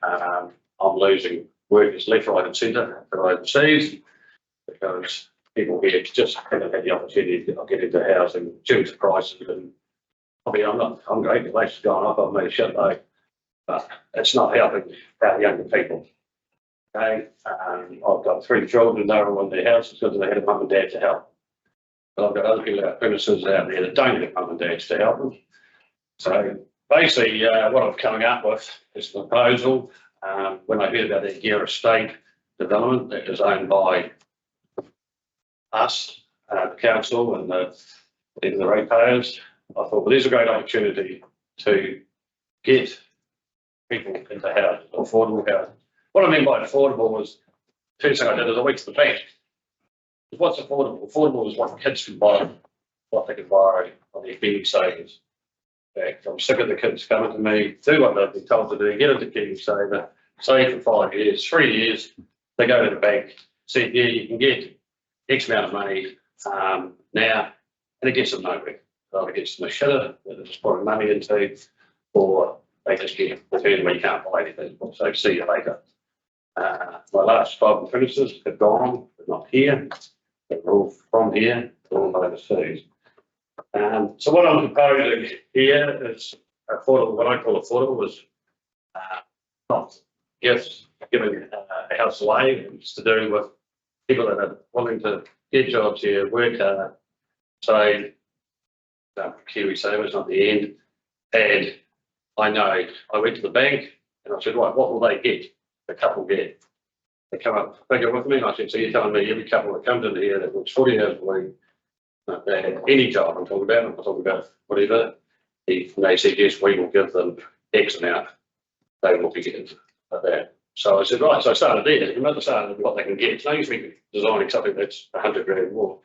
I'm losing workers left, right and centre that I overseas because people here just haven't had the opportunity to get into housing due to prices. And I mean, I'm great, the place has gone up, I've made a shit load, but it's not helping our younger people. Okay, I've got 3 children, they're all in their houses because they had a mum and dad to help. But I've got other people, apprentices out there that don't have mum and dads to help them. So basically, what I'm coming up with is a proposal. When I heard about the Gear Estate development that is owned by us, the council and the ratepayers, I thought, well, there's a great opportunity to get people into housing, affordable housing. What I mean by affordable was, the first thing I did is I went to the bank. What's affordable? Affordable is what kids can buy, what they can borrow on their Kiwi savings. I'm sick of the kids coming to me, do what they've been told to do, get into Kiwi Saver, save for 5 years, 3 years, they go to the bank, say, yeah, you can get X amount of money now, and it gets them nowhere. Either it gets them a shitter that they're just pouring money into, or they just get returned where you can't buy anything. So see you later. My last 5 apprentices have gone, they're not here, they're all from here, they're all overseas. So what I'm proposing here is affordable. What I call affordable is not gifts, giving a house away. It's to do with people that are willing to get jobs here, work hard, save. Kiwi Savers, not the end. And I know I went to the bank and I said, right, what will they get? The couple get. They come up figure with me, and I said, so you're telling me every couple that comes in here that works 40 hours a week, they had any job I'm talking about whatever, they said, yes, we will give them X amount, they will be getting that. So I said, right, so I started there, another started what they can get. It's no use me designing something that's 100 grand more.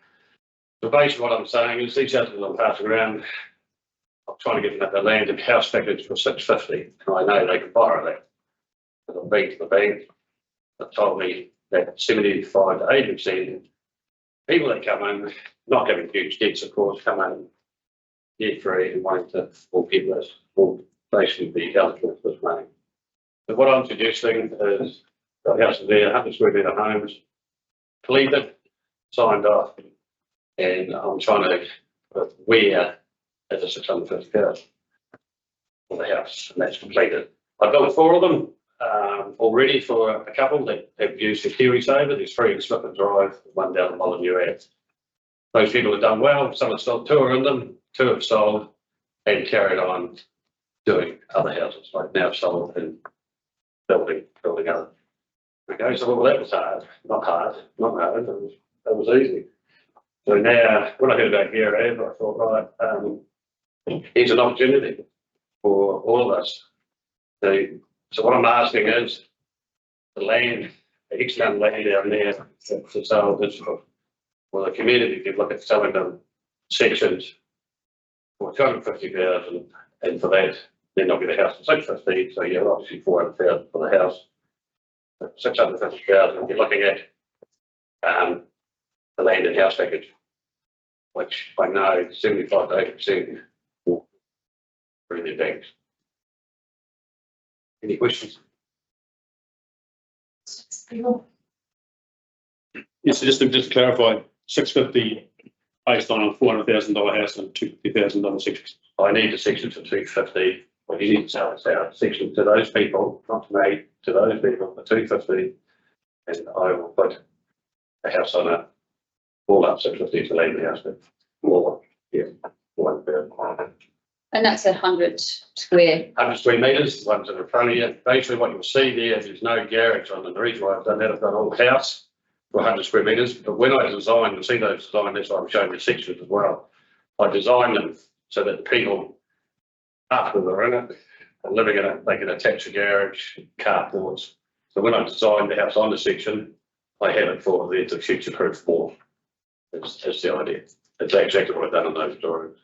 So basically what I'm saying is these houses I'm passing around, I'm trying to get the land and house package for 650, and I know they can borrow that. Because I've been to the bank, they've told me that 75 to 80% people that come in, not having huge debts, of course, come in debt free and wanting to, or get this, or basically be eligible for this money. So what I'm suggesting is the house is there, 100 square metre homes, completed, signed off, and I'm trying to where at the 650,000 for the house, and that's completed. I built 4 of them already for a couple that have used the Kiwi Saver. There's 3 in Smith and Drive, 1 down the Molyneux Ave. Those people have done well. Some have sold, 2 are in them, 2 have sold and carried on doing other houses, like now sold and building other. Okay, so well, that was hard, not hard, that was easy. So now, when I heard about Gear Ave, I thought, right, here's an opportunity for all of us. So what I'm asking is the land, the X amount of land down there for sale, for the community to look at selling them sections for 250,000, and for that, then they'll get a house for 650. So you have obviously 400,000 for the house. 650,000. You're looking at the land and house package, which I know 75 to 80% will through their banks. Any questions? Yes, so just to clarify, 650 based on a $400,000 house and $250,000 section. I need a section for 250. Well, you need to sell this out section to those people, not to me, to those people for 250, and I will put a house on it. All up 650 to leave the house, but more, yeah, 1,000. And that's 100 square. 100 square metres, the ones in front of you. Basically, what you'll see there's no garage on the reason why I've done that. I've got all house for 100 square metres. But when I designed, you'll see those designed, that's why I'm showing the sections as well. I designed them so that the people, after they're in it, and living in it, they can attach a garage, carports. So when I designed the house on the section, I have it for there to future-proof more. That's the idea. That's exactly what I've done in those drawings.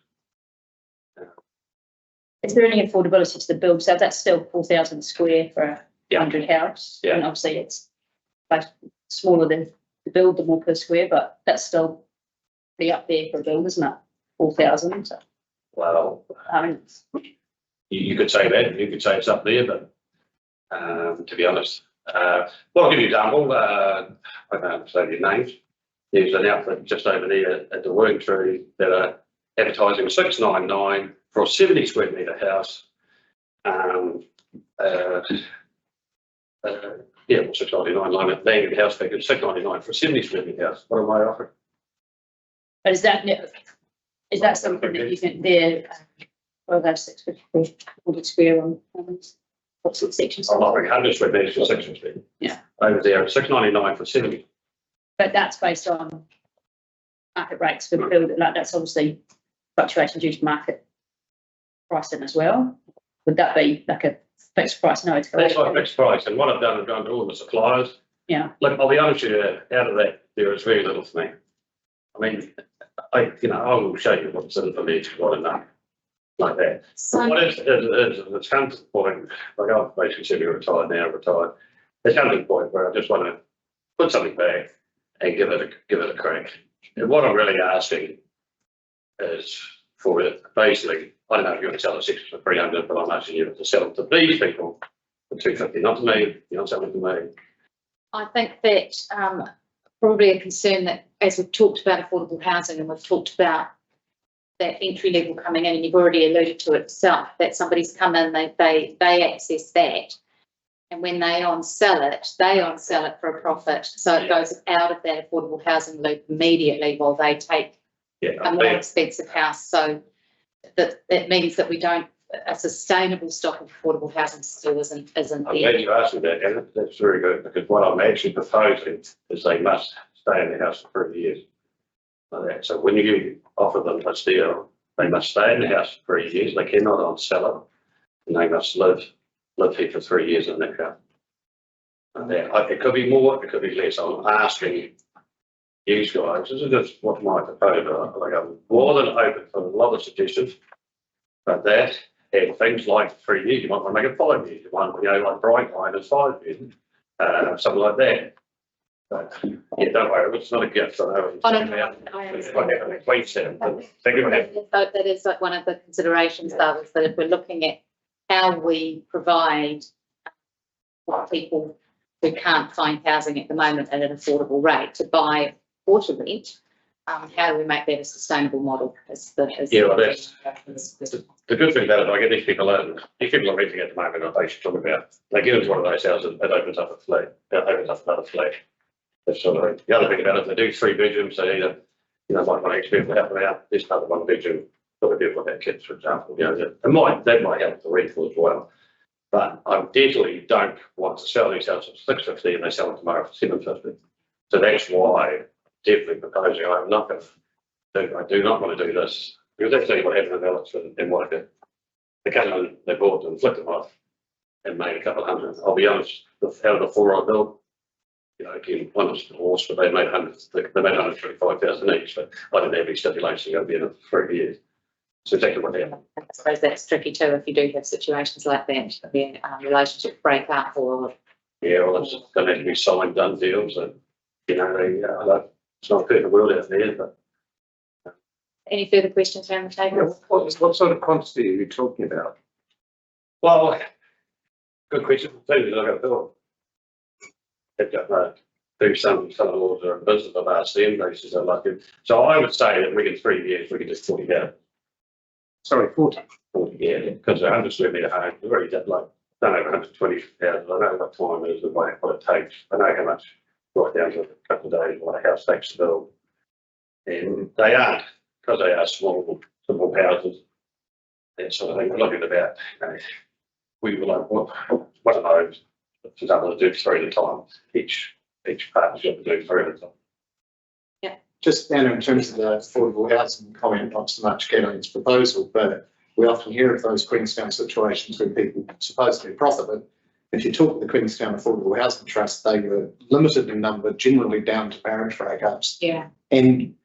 Is there any affordability to the build? So that's still 4,000 square for a 100 house. Yeah. And obviously it's like smaller than the build, the more per square, but that's still be up there for a build, isn't it? 4,000. So, Well, I mean, you could say that, you could say it's up there, but to be honest. Well, I'll give you an example. I don't say your names. There's an outfit just over there at the Working Tree that are advertising 699 for a 70 square metre house. Yeah, well, 699, landed house figure, 699 for a 70 square metre house. What am I offering? But is that something that you think they're, well, that's 650, 100 square on, what's the section? I'm offering 100 square metres for 6 square. Yeah. Over there, 699 for 70. But that's based on market rates for the building, like that's obviously fluctuation due to market pricing as well. Would that be like a fixed price? No, it's That's like fixed price, and what I've done is gone to all the suppliers. Yeah. Look, I'll be honest with you, out of that, there is very little for me. I mean, I will show you what's in for me if you want to know, like that. So, What is it's come to the point, like I've basically semi-retired now, retired. It's come to the point where I just want to put something back and give it a crack. And what I'm really asking is for it, basically, I don't know if you're going to sell it 6 for 300, but I'm asking you to sell it to these people for 250, not to me, you're not selling it to me. I think that probably a concern that, as we've talked about affordable housing and we've talked about that entry level coming in, and you've already alluded to it yourself, that somebody's come in, they access that, and when they on-sell it for a profit. So it goes out of that affordable housing loop immediately while they take a more expensive house. So that it means that we don't, a sustainable stock of affordable housing still isn't I'm there. glad you asked me that, and that's very good, because what I'm actually proposing is they must stay in the house for 3 years. Like that. So when you offer them a deal, they must stay in the house for 3 years, they cannot on-sell it, and they must live here for 3 years in that house. And then it could be more, it could be less. I'm asking you guys, this is just what my proposal, like I'm more than open for a lot of suggestions, but that, and things like 3 years, you might want to make it 5 years, you want, like bright line is 5 years, something like that. But yeah, don't worry, it's not a gift. I know. That is like one of the considerations, though, is that if we're looking at how we provide for people who can't find housing at the moment at an affordable rate to buy or to rent, how do we make that a sustainable model? That's the good thing about it, I get these people in, these people are renting at the moment, I should talk about, they get into one of those houses, it opens up a flat, it opens up another flat. That's sort of the other thing about it, they do 3 bedrooms, they either, like one expert will help them out, this other 1 bedroom, look at people with kids, for example, that might help the rental as well. But I definitely don't want to sell these houses for 650 and they sell them tomorrow for 750. So that's why I'm definitely proposing I'm not going to, I do not want to do this, because that's actually what happened in Alex and what I did. They came in, they bought them, flipped them off, and made a couple of hundred. I'll be honest, out of the 4 I built, again, one was divorced, but they made 135,000 each, but I didn't have any stipulation going to be in it for 3 years. So exactly what happened. I suppose that's tricky too if you do have situations like that, where relationships break up or. Yeah, well, it's going to have to be signed, done deals, and it's not a perfect world out there, but. Any further questions around the table? What sort of quantity are you talking about? Well, good question. Things I've got to build. They've got do some of the laws are in business. I've asked them, they said they're lucky. So I would say that within 3 years we could just 40 down. Sorry, 40. 40, yeah, because 100 square metre home, we've already done like, done over 120,000. I know what time it is and what it takes. I know how much, right down to a couple of days, what a house takes to build. And they aren't, because they are small houses, that sort of thing. We're looking at about, we were like, one of those, for example, to do 3 at a time. Each partnership to do 3 at a time. Just then, in terms of the affordable housing comment, not so much Galen's proposal, but we often hear of those Queenstown situations where people supposedly profit. But if you talk to the Queenstown Affordable Housing Trust, they were limited in number, generally down to marriage breakups. Yeah. And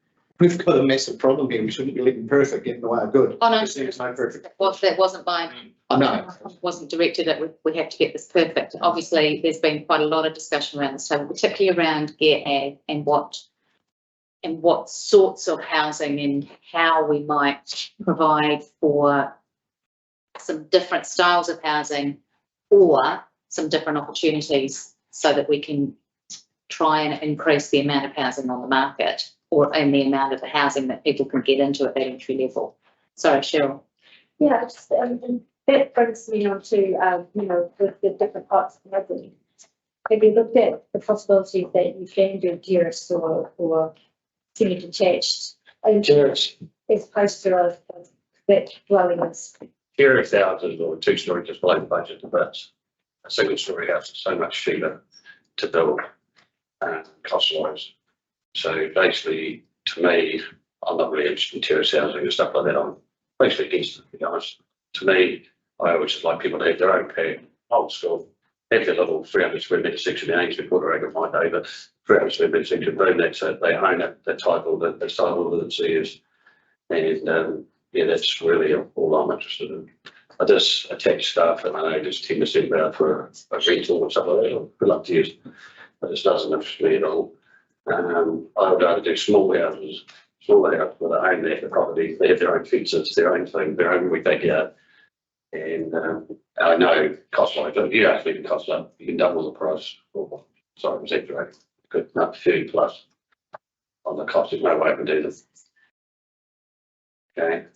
we've got a massive problem here. We shouldn't be living perfect, getting the way of good. Oh no, There's no perfect. that wasn't by. I know. Wasn't directed at we have to get this perfect. Obviously, there's been quite a lot of discussion around this table, particularly around Gear Ag and what sorts of housing and how we might provide for some different styles of housing, or some different opportunities so that we can try and increase the amount of housing on the market and the amount of the housing that people can get into at that entry level. Sorry, Cheryl. Yeah, just, that brings me on to, with the different parts of the building. Have you looked at the possibility that you can do terrace or semi-detached? Terrace. As opposed to a that dwelling is. Terrace houses or two-story just below the budget, but a single-story house is so much cheaper to build cost-wise. So basically, to me, I'm not really interested in terrace housing and stuff like that. I'm basically against it, to be honest. To me, I always just like people to have their own pad, old school, have their little 300 square metre section. They ain't quarter acre my day, but 300 square metre section, boom, that's it. They own it, the title, the title that it's theirs. And yeah, that's really all I'm interested in. I just attach stuff and I know just 10% about for a rental or something like that. Good luck to you. But it doesn't interest me at all. I would rather do small houses where they own their property, they have their own fences, their own thing, their own wee backyard. And I know cost-wise, you actually can cost up, you can double the price. Or, sorry, exaggerate. Good, not 30 plus on the cost. There's no way I can do this. Okay,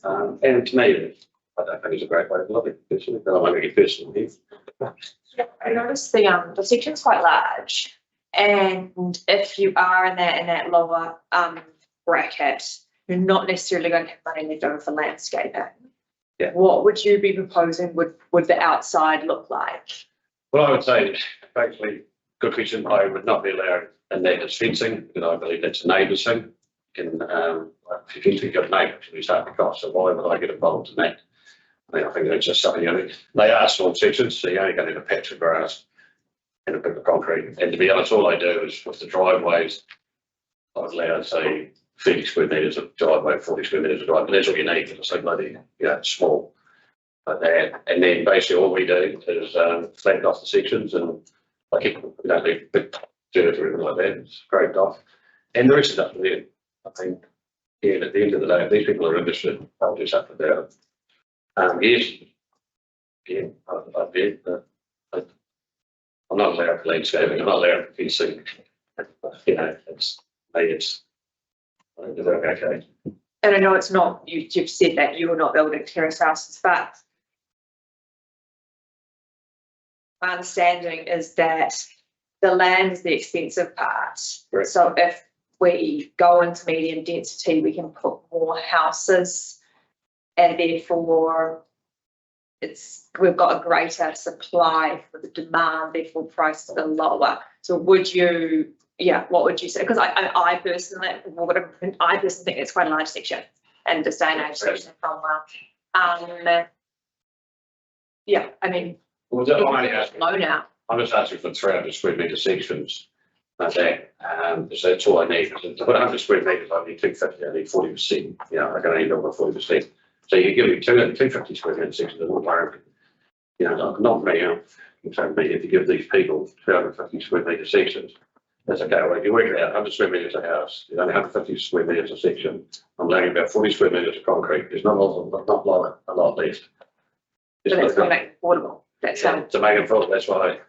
and to me, I don't think it's a great way of living. Personally, but I'm only personal here. Yeah, I noticed the section's quite large, and if you are in that lower bracket, you're not necessarily going to have money left over for landscaping. Yeah. What would you be proposing would the outside look like? Well, I would say, basically, good question. I would not be allowed in that as fencing because I believe that's a neighbour's thing. Can if you think you've got neighbours, you start to cost. So why would I get involved in that? I think it's just something. They are small sections, so you're only going to have a patch of grass and a bit of concrete. And to be honest, all I do is with the driveways, I would allow, say, 30 square metres of driveway, 40 square metres of driveway. But that's all you need for the same bloody, it's small. Like that. And then basically all we do is flatten off the sections and like we don't leave big dirt or anything like that. It's scraped off. And the rest is up to them. I think, yeah, at the end of the day, if these people are interested, I'll do something about it. Yes, yeah, I bet, but I'm not allowed for landscaping, I'm not allowed for fencing. It's okay. And I know it's not, you've said that you are not building terrace houses, but my understanding is that the land is the expensive part. Right. So if we go into medium density, we can put more houses and therefore we've got a greater supply for the demand, therefore prices are lower. So what would you say? Because I personally think it's quite a large section and the day and age section of Cromwell. Yeah, I mean, Well, low now. I'm just asking for 300 square metre sections. That's that's all I need. To put 100 square metres, I need 250, I need 40%. I can only build 40%. So you give me 250 square metre sections, it won't work. Not me. If you give these people 250 square metre sections, that's okay. Well, if you work it out, 100 square metres a house, there's only 150 square metres a section. I'm laying about 40 square metres of concrete. There's not a lot left. So that's going to make it affordable. That's to make it full, that's why.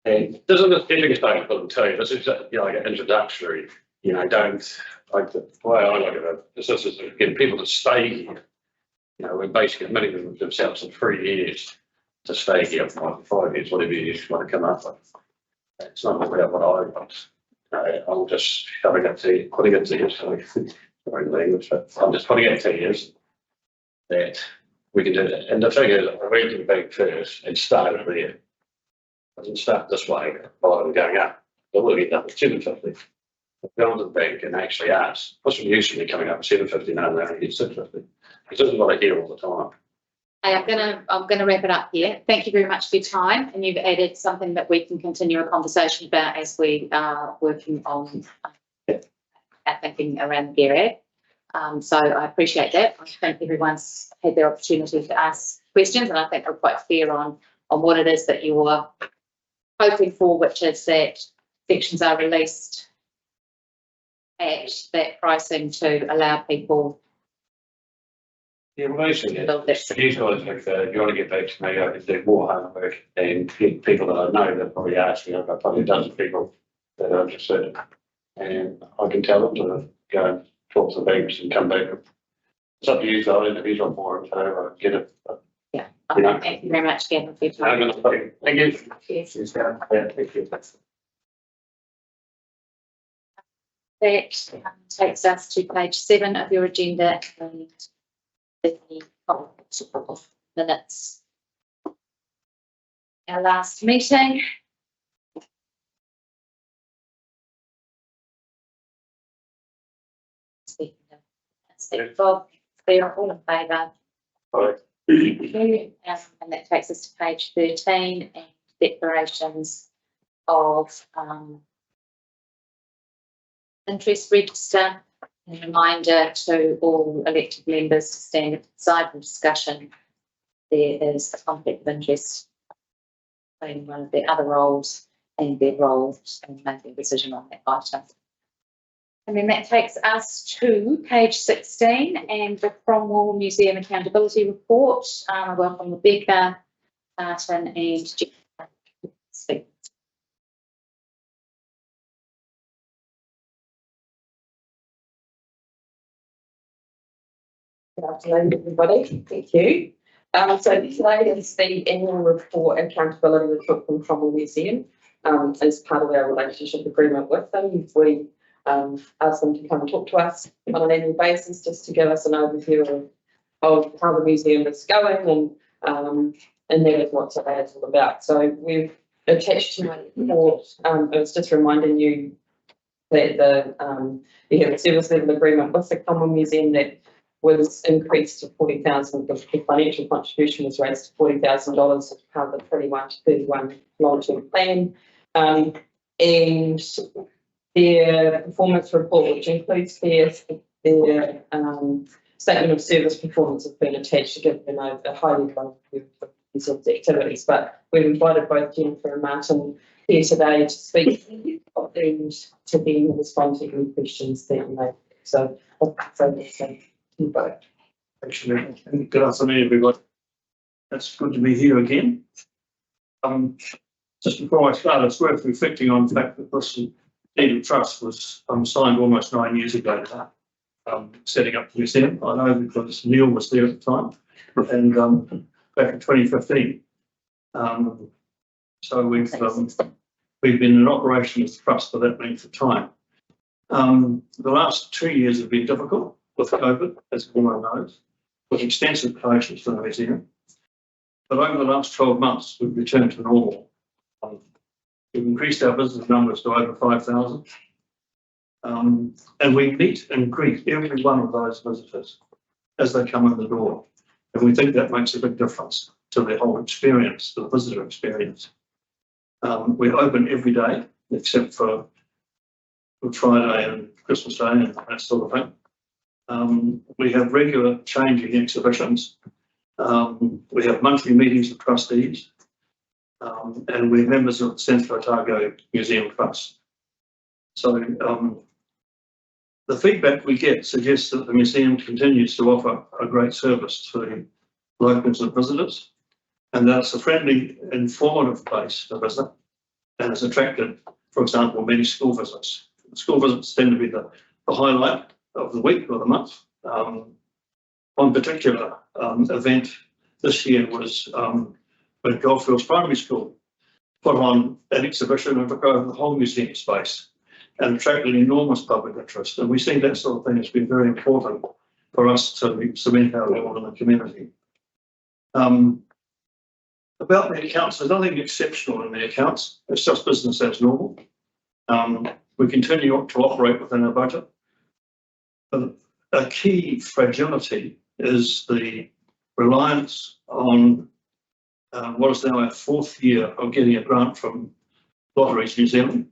And there's a stepping stone for them too. This is like an introductory, don't like the way I look at it. This is getting people to stay here. We're basically admitting themselves in 3 years to stay here for 5 years, whatever you want to come up with. It's not about what I want. I'm just putting it to you, sorry, language, but I'm just putting it to you that we can do that. And the thing is, I went to the bank first and started there. I didn't start this way while I'm going up. But we'll get up at 750. I've gone to the bank and actually asked, what's the use of me coming up at 750 now and I get 650? This is what I hear all the time. Hey, I'm gonna wrap it up here. Thank you very much for your time, and you've added something that we can continue a conversation about as we are working on our thinking around the area. So I appreciate that. I think everyone's had their opportunity to ask questions, and I think we're quite fair on what it is that you are hoping for, which is that sections are released at that pricing to allow people Yeah, well, basically, build that. these guys, if you want to get back to me, I can do more homework and get people that I know that probably asking, I've got probably a dozen people that are interested. And I can tell them to go and talk to the banks and come back. It's up to you, so I'll interview on more, so I get it. Yeah, Yeah. thank you very much, Gavin, for your I'm time. gonna say, thank you. Cheers. Yeah, thank you. That takes us to page 7 of your agenda and the minutes. Our last meeting. Bob, they're all in favour. All And that takes us to page 13 and declarations of interest register. And reminder to all elected members to stand at the side for discussion. There is a conflict of interest playing one of their other roles and their roles and make a decision on that item. And then that takes us to page 16 and the Cromwell Museum Accountability Report. I welcome Rebecca, Martin and Jennifer to speak. Good afternoon, everybody. Thank you. So today is the annual report and accountability report from Cromwell Museum. As part of our relationship agreement with them, we asked them to come and talk to us on an annual basis just to give us an overview of how the museum is going and that is what today is all about. So we've attached to my report, I was just reminding you that we have a service level agreement with the Cromwell Museum that was increased to 40,000. The financial contribution was raised to $40,000 as part of the 21 to 31 long-term plan. And their performance report, which includes their statement of service performance, has been attached to give them a highly overview of these sorts of activities. But we've invited both Jennifer and Martin here today to speak and to then respond to any questions that you may have. So Actually, and good afternoon, everybody. It's good to be here again. Just before I start, it's worth reflecting on the fact that this deed of trust was signed almost 9 years ago, setting up the museum. I know because Neil was there at the time, and back in 2015. So we've been in operation as a trust for that length of time. The last 2 years have been difficult with COVID, as everyone knows, with extensive closures for the museum. But over the last 12 months, we've returned to normal. We've increased our business numbers to over 5,000. And we meet and greet every one of those visitors as they come in the door. And we think that makes a big difference to their whole experience, the visitor experience. We're open every day, except for Good Friday and Christmas Day and that sort of thing. We have regular changing exhibitions. We have monthly meetings of trustees, and we're members of the Central Otago Museum Trust. So the feedback we get suggests that the museum continues to offer a great service to locals and visitors, and that it's a friendly, informative place to visit, and has attracted, for example, many school visits. School visits tend to be the highlight of the week or the month. One particular event this year was when Goldfields Primary School put on an exhibition and took over the whole museum space and attracted enormous public interest. And we see that sort of thing has been very important for us to cement our role in the community. About the accounts, there's nothing exceptional in the accounts. It's just business as normal. We continue to operate within our budget. A key fragility is the reliance on what is now our 4th year of getting a grant from Lotteries New Zealand.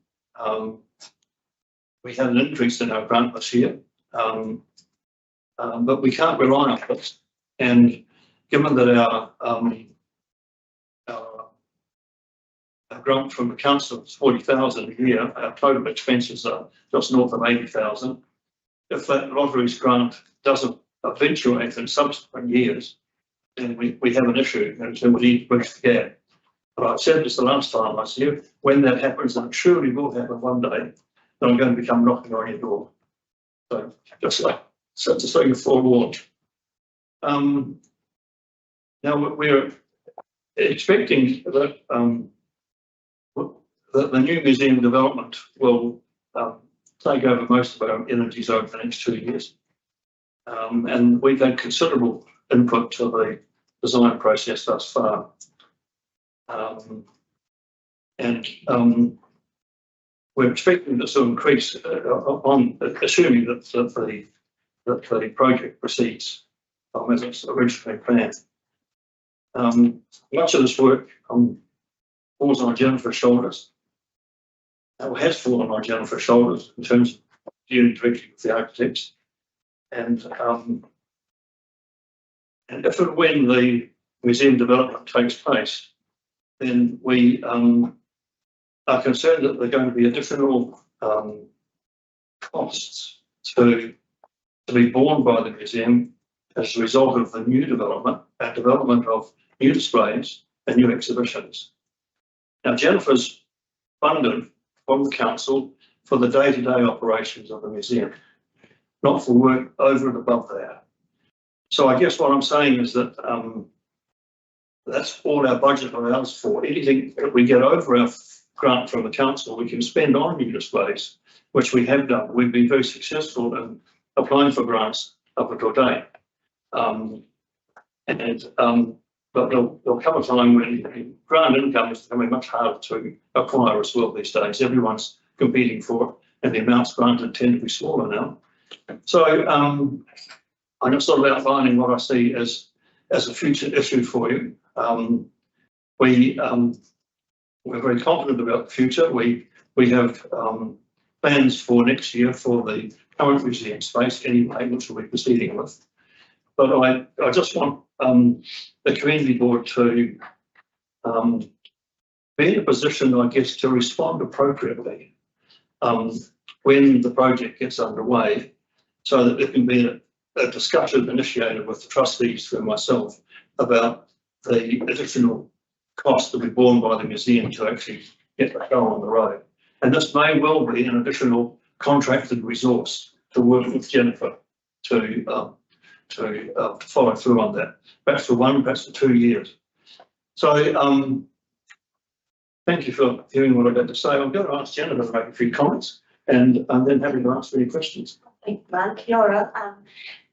We had an increase in our grant this year, but we can't rely on this. And given that our grant from the council is 40,000 a year, our total expenses are just north of 80,000. If that lotteries grant doesn't eventuate in subsequent years, then we have an issue and so we need to bridge the gap. But I've said this the last time, I said, when that happens, and it surely will happen one day, then I'm going to become knocking on your door. So just so you're forewarned. Now we're expecting that the new museum development will take over most of our energies over the next 2 years. And we've had considerable input to the design process thus far. We're expecting this to increase on assuming that the project proceeds as it's originally planned. Much of this work falls on Jennifer's shoulders. It has fallen on Jennifer's shoulders in terms of dealing directly with the architects. And if and when the museum development takes place, then we are concerned that there are going to be additional costs to be borne by the museum as a result of the new development and development of new displays and new exhibitions. Now, Jennifer's funded from the council for the day-to-day operations of the museum, not for work over and above that. So I guess what I'm saying is that that's all our budget allows for. Anything that we get over our grant from the council, we can spend on new displays, which we have done. We've been very successful in applying for grants up until date. But there'll come a time when grant income is becoming much harder to acquire as well these days. Everyone's competing for it, and the amounts granted tend to be smaller now. So I'm just sort of outlining what I see as a future issue for you. We're very confident about the future. We have plans for next year for the current museum space anyway, which we'll be proceeding with. But I just want the community board to be in a position, I guess, to respond appropriately when the project gets underway, so that there can be a discussion initiated with the trustees through myself about the additional cost to be borne by the museum to actually get the show on the road. And this may well be an additional contracted resource to work with Jennifer to follow through on that, perhaps for 1, perhaps for 2 years. So thank you for hearing what I've got to say. I'm going to ask Jennifer to make a few comments and then happy to answer any questions. Thank you, Mark. Kia ora.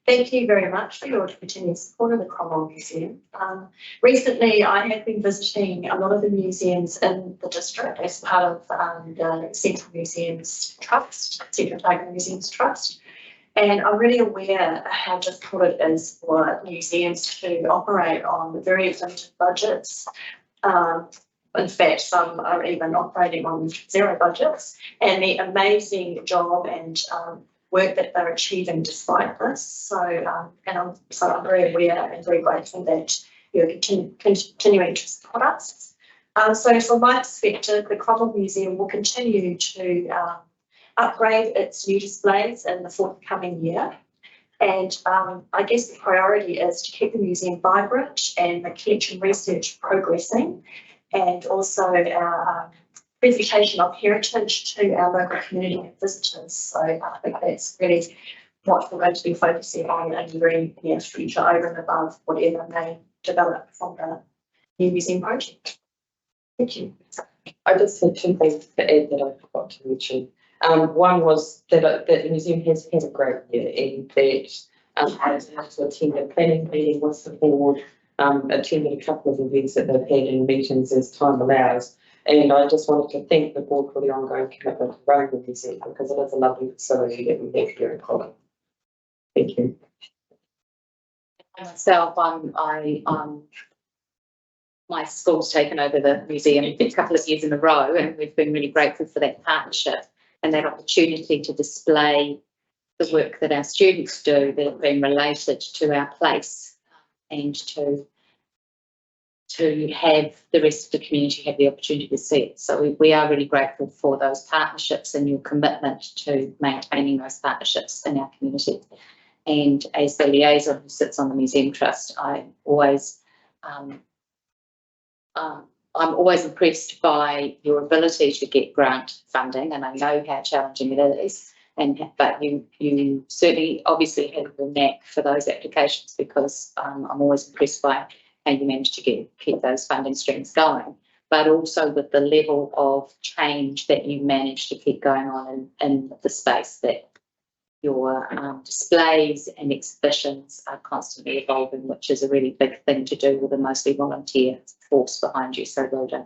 Thank you very much for your continued support of the Cromwell Museum. Recently, I have been visiting a lot of the museums in the district as part of the Central Museums Trust, Central Otago Museums Trust. And I'm really aware how difficult it is for museums to operate on very limited budgets. In fact, some are even operating on zero budgets, and the amazing job and work that they're achieving despite this. So, I'm very aware and very grateful that you're continuing to support us. So from my perspective, the Cromwell Museum will continue to upgrade its new displays in the forthcoming year. And I guess the priority is to keep the museum vibrant and the collection research progressing, and also our presentation of heritage to our local community and visitors. So I think that's really what we're going to be focusing on in the very near future, over and above whatever may develop from the new museum project. Thank you. I just had 2 things to add that I forgot to mention. One was that the museum has had a great year, and that I was able to attend a planning meeting with the board, attended a couple of events that they've had in meetings as time allows. And I just wanted to thank the board for the ongoing commitment to running the museum, because it is a lovely facility that we have here in Colin. Thank you. Myself, my school's taken over the museum a couple of years in a row, and we've been really grateful for that partnership and that opportunity to display the work that our students do that have been related to our place, and to have the rest of the community have the opportunity to see it. So we are really grateful for those partnerships and your commitment to maintaining those partnerships in our community. And as the liaison who sits on the Museum Trust, I'm always impressed by your ability to get grant funding, and I know how challenging it is. But you certainly obviously have the knack for those applications, because I'm always impressed by how you manage to keep those funding streams going, but also with the level of change that you manage to keep going on in the space, that your displays and exhibitions are constantly evolving, which is a really big thing to do with a mostly volunteer force behind you. So well done.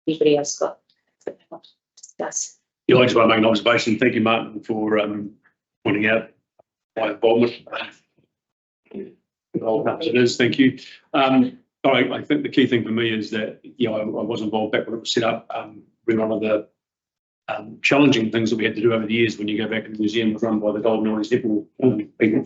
Anybody else got something they want to discuss? Yeah, I just want to make an observation. Thank you, Martin, for pointing out my involvement. Perhaps it is. Thank you. I think the key thing for me is that, I was involved back when it was set up. One of the challenging things that we had to do over the years, when you go back to the museum, was run by the Golden Early people for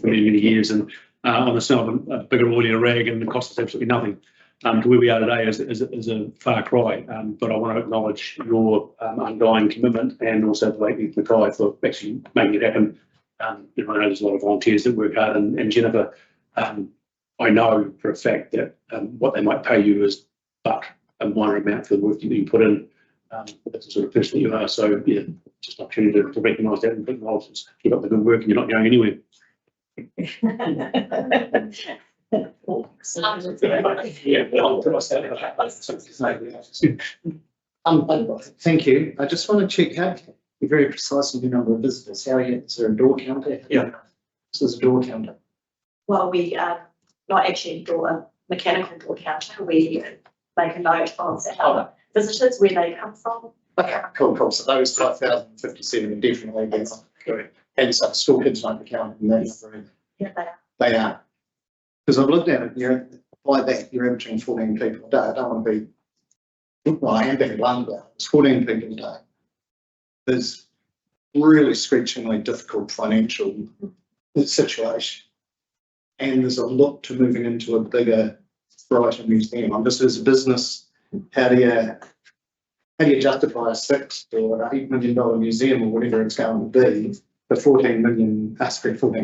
many years, and on the sale of a bigger oil in a rag, and the cost is absolutely nothing. To where we are today is a far cry, but I want to acknowledge your undying commitment, and also to Lake Mackay for actually making it happen. I know there's a lot of volunteers that work hard, and Jennifer, I know for a fact that what they might pay you is but a minor amount for the work that you put in. That's the sort of person that you are. So yeah, just an opportunity to recognise that and acknowledge, keep up the good work, and you're not going anywhere. Thank you. I just want to check out, you're very precise on the number of visitors. Is there a door counter? Yeah. So there's a door counter. Well, we not actually a mechanical door counter. We make a note of our visitors, where they come from. Okay, cool. So those 5,057 are definitely there. Correct. And so school kids won't be counted in that number. Yeah, they are. They are. Because I've looked at it, by that, you're averaging 14 people a day. I don't want to be, well, I am being blunt about it. It's 14 people a day. There's really screechingly difficult financial situation. And there's a look to moving into a bigger, brighter museum. I'm just, as a business, how do you justify a $6 or $8 million museum or whatever it's going to be for 14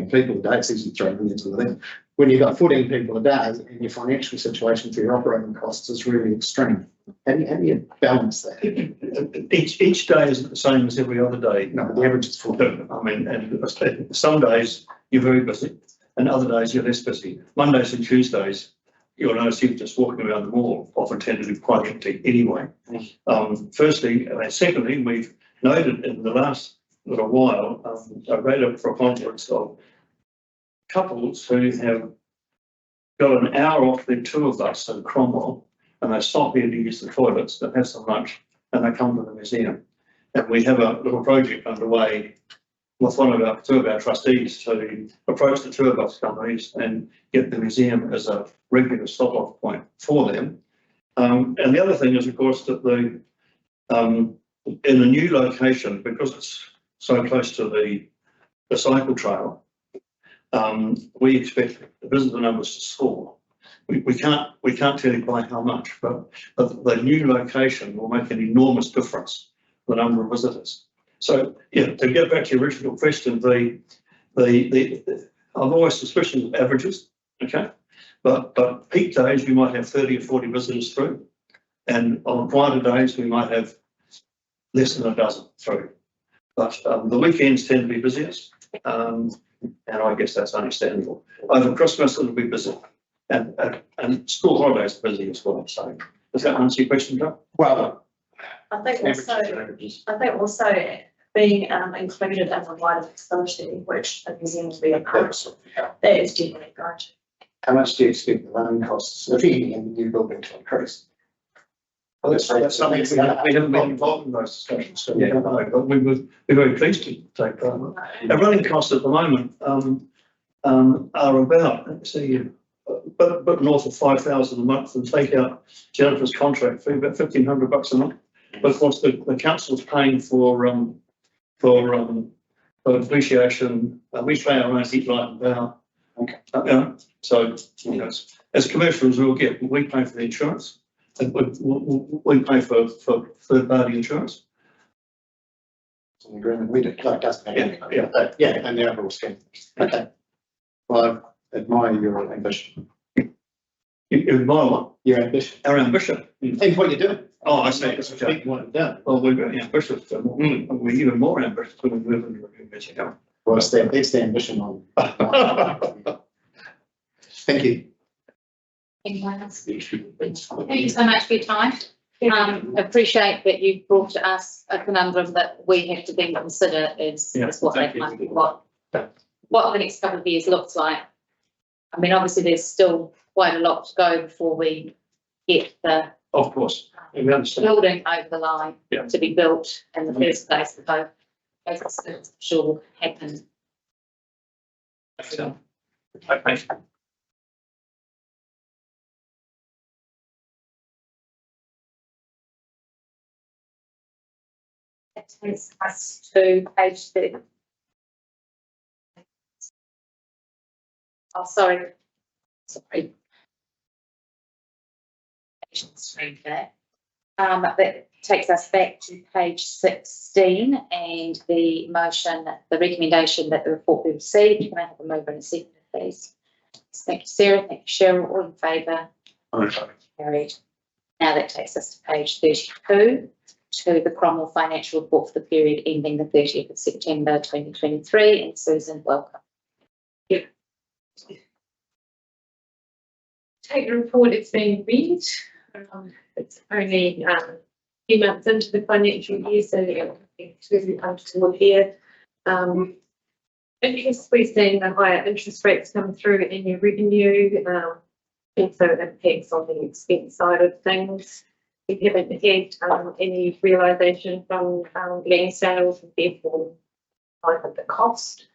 people a day? It's easy to throw millions in there. When you've got 14 people a day and your financial situation for your operating costs is really extreme, how do you balance that? Each day isn't the same as every other day. No, the average is 14. I mean, and some days you're very busy, and other days you're less busy. Mondays and Tuesdays, you'll notice you're just walking around the mall, often tend to be quite empty anyway. Firstly, and secondly, we've noted in the last little while a rate of preponderance of couples who have got an hour off their tour bus in Cromwell, and they stop here to use the toilets, and have some lunch, and they come to the museum. And we have a little project underway with two of our trustees to approach the tour bus companies and get the museum as a regular stop-off point for them. And the other thing is, of course, that in a new location, because it's so close to the cycle trail, we expect the visitor numbers to soar. We can't tell you by how much, but the new location will make an enormous difference to the number of visitors. So yeah, to get back to your original question, I've always suspicioned of averages, okay, but peak days we might have 30 or 40 visitors through, and on quieter days we might have less than a dozen through. But the weekends tend to be busiest, and I guess that's understandable. Over Christmas it'll be busy, and school holidays are busy as well. So does that answer your question, Doug? Well, I think also being included in the wider facility, which the museum will be a part of, that is generally going to. how much do you expect the running costs, if any, in the new building to increase? Well, that's something we haven't been involved in those discussions. So Yeah, no, but we're very pleased to take part. Our running costs at the moment are about, let's see, but north of $5,000 a month, and take out Jennifer's contract fee, about $1,500 a month. But of course, the council's paying for depreciation. We pay our own heat, light, and power. Okay. So as commercials, we pay for the insurance, and we pay for third-party insurance. an agreement, we do, no, it doesn't matter. Yeah, yeah. But yeah, and the overall scheme. Okay. Well, I admire your ambition, You admire what? your ambition, Our ambition. and what you're doing. Oh, I see. It's Okay. what you've done. Well, we're very ambitious, and we're even more ambitious when we move into the community account. Well, it's the ambition on. Thank you. Anyone else? Thank you so much for your time. Appreciate that you brought to us a conundrum that we have to then consider is what thank that you. might be, what the next couple of years looks like. I mean, obviously, there's still quite a lot to go before we get the Of course, we understand. building over the line Yeah. to be built in the first place, so as it's sure will happen. So, okay. That takes us to page 30. Oh, sorry. Sorry. Page there. That takes us back to page 16 and the motion, the recommendation that the report be received. Can I have a mover and a second, please? Thank you, Sarah. Thank you, Cheryl. All in favour? Carried. Now that takes us to page 32, to the Cromwell financial report for the period ending the 30th of September 2023. And Susan, welcome. Take the report, it's been read. It's only a few months into the financial year, so to toward here. Interest, we're seeing the higher interest rates come through in your revenue, also impacts on the expense side of things. We haven't had any realisation from land sales and therefore kind of the cost.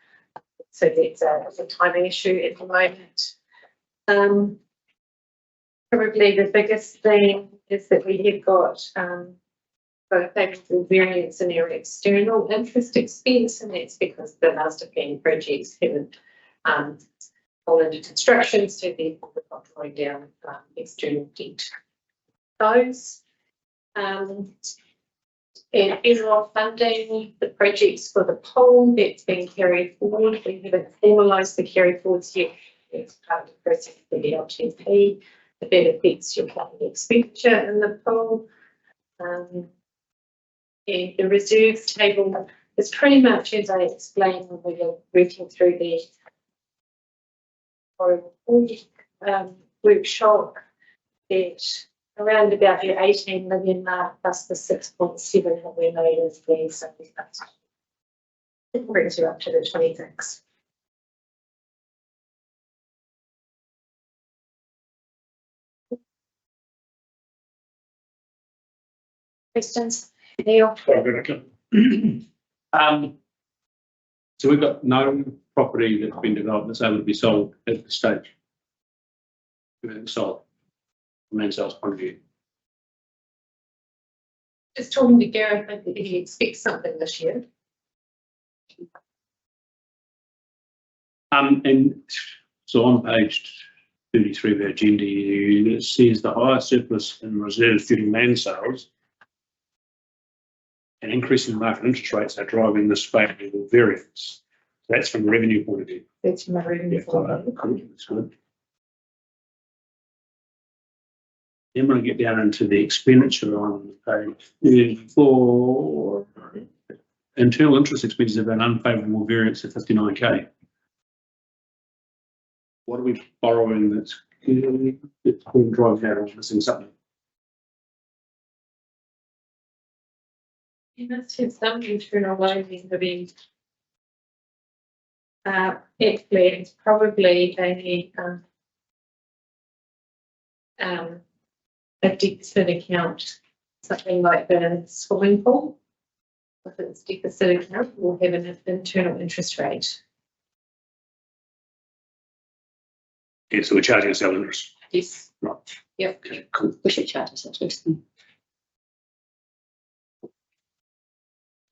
So that's a timing issue at the moment. Probably the biggest thing is that we have got a favourable variance in our external interest expense, and that's because the master plan projects haven't gone into construction, so therefore we're not drawing down external debt. Those and overall funding, the projects for the poll that's been carried forward. We haven't formalised the carry forwards yet. It's part of the process for the LTP. That affects your capital expenditure in the poll. And the reserves table is pretty much as I explained when we were working through the workshop, that around about the 18 million mark plus the 6.7 that we made as the savings. It brings you up to the 26. Questions? Neil? So we've got no property that's been developed that's able to be sold at this stage. Everything's sold from land sales point of view. Just talking to Gareth, I think he expects something this year. And so on page 33 of the agenda, it says the higher surplus in reserves due to land sales and increasing market interest rates are driving this favourable variance. That's from a revenue point of view. That's my reading. That's good. Then when I get down into the expenditure on page 34, internal interest expenses have an unfavourable variance of 59k. What are we borrowing that's going to drive that or missing something? You must have some internal loading having actually it's probably a deficit account, something like the swimming pool. If it's deficit account, we'll have an internal interest rate. Yeah, so we're charging ourselves interest. Yes. Right. Yep. Okay, cool. We should charge ourselves interest.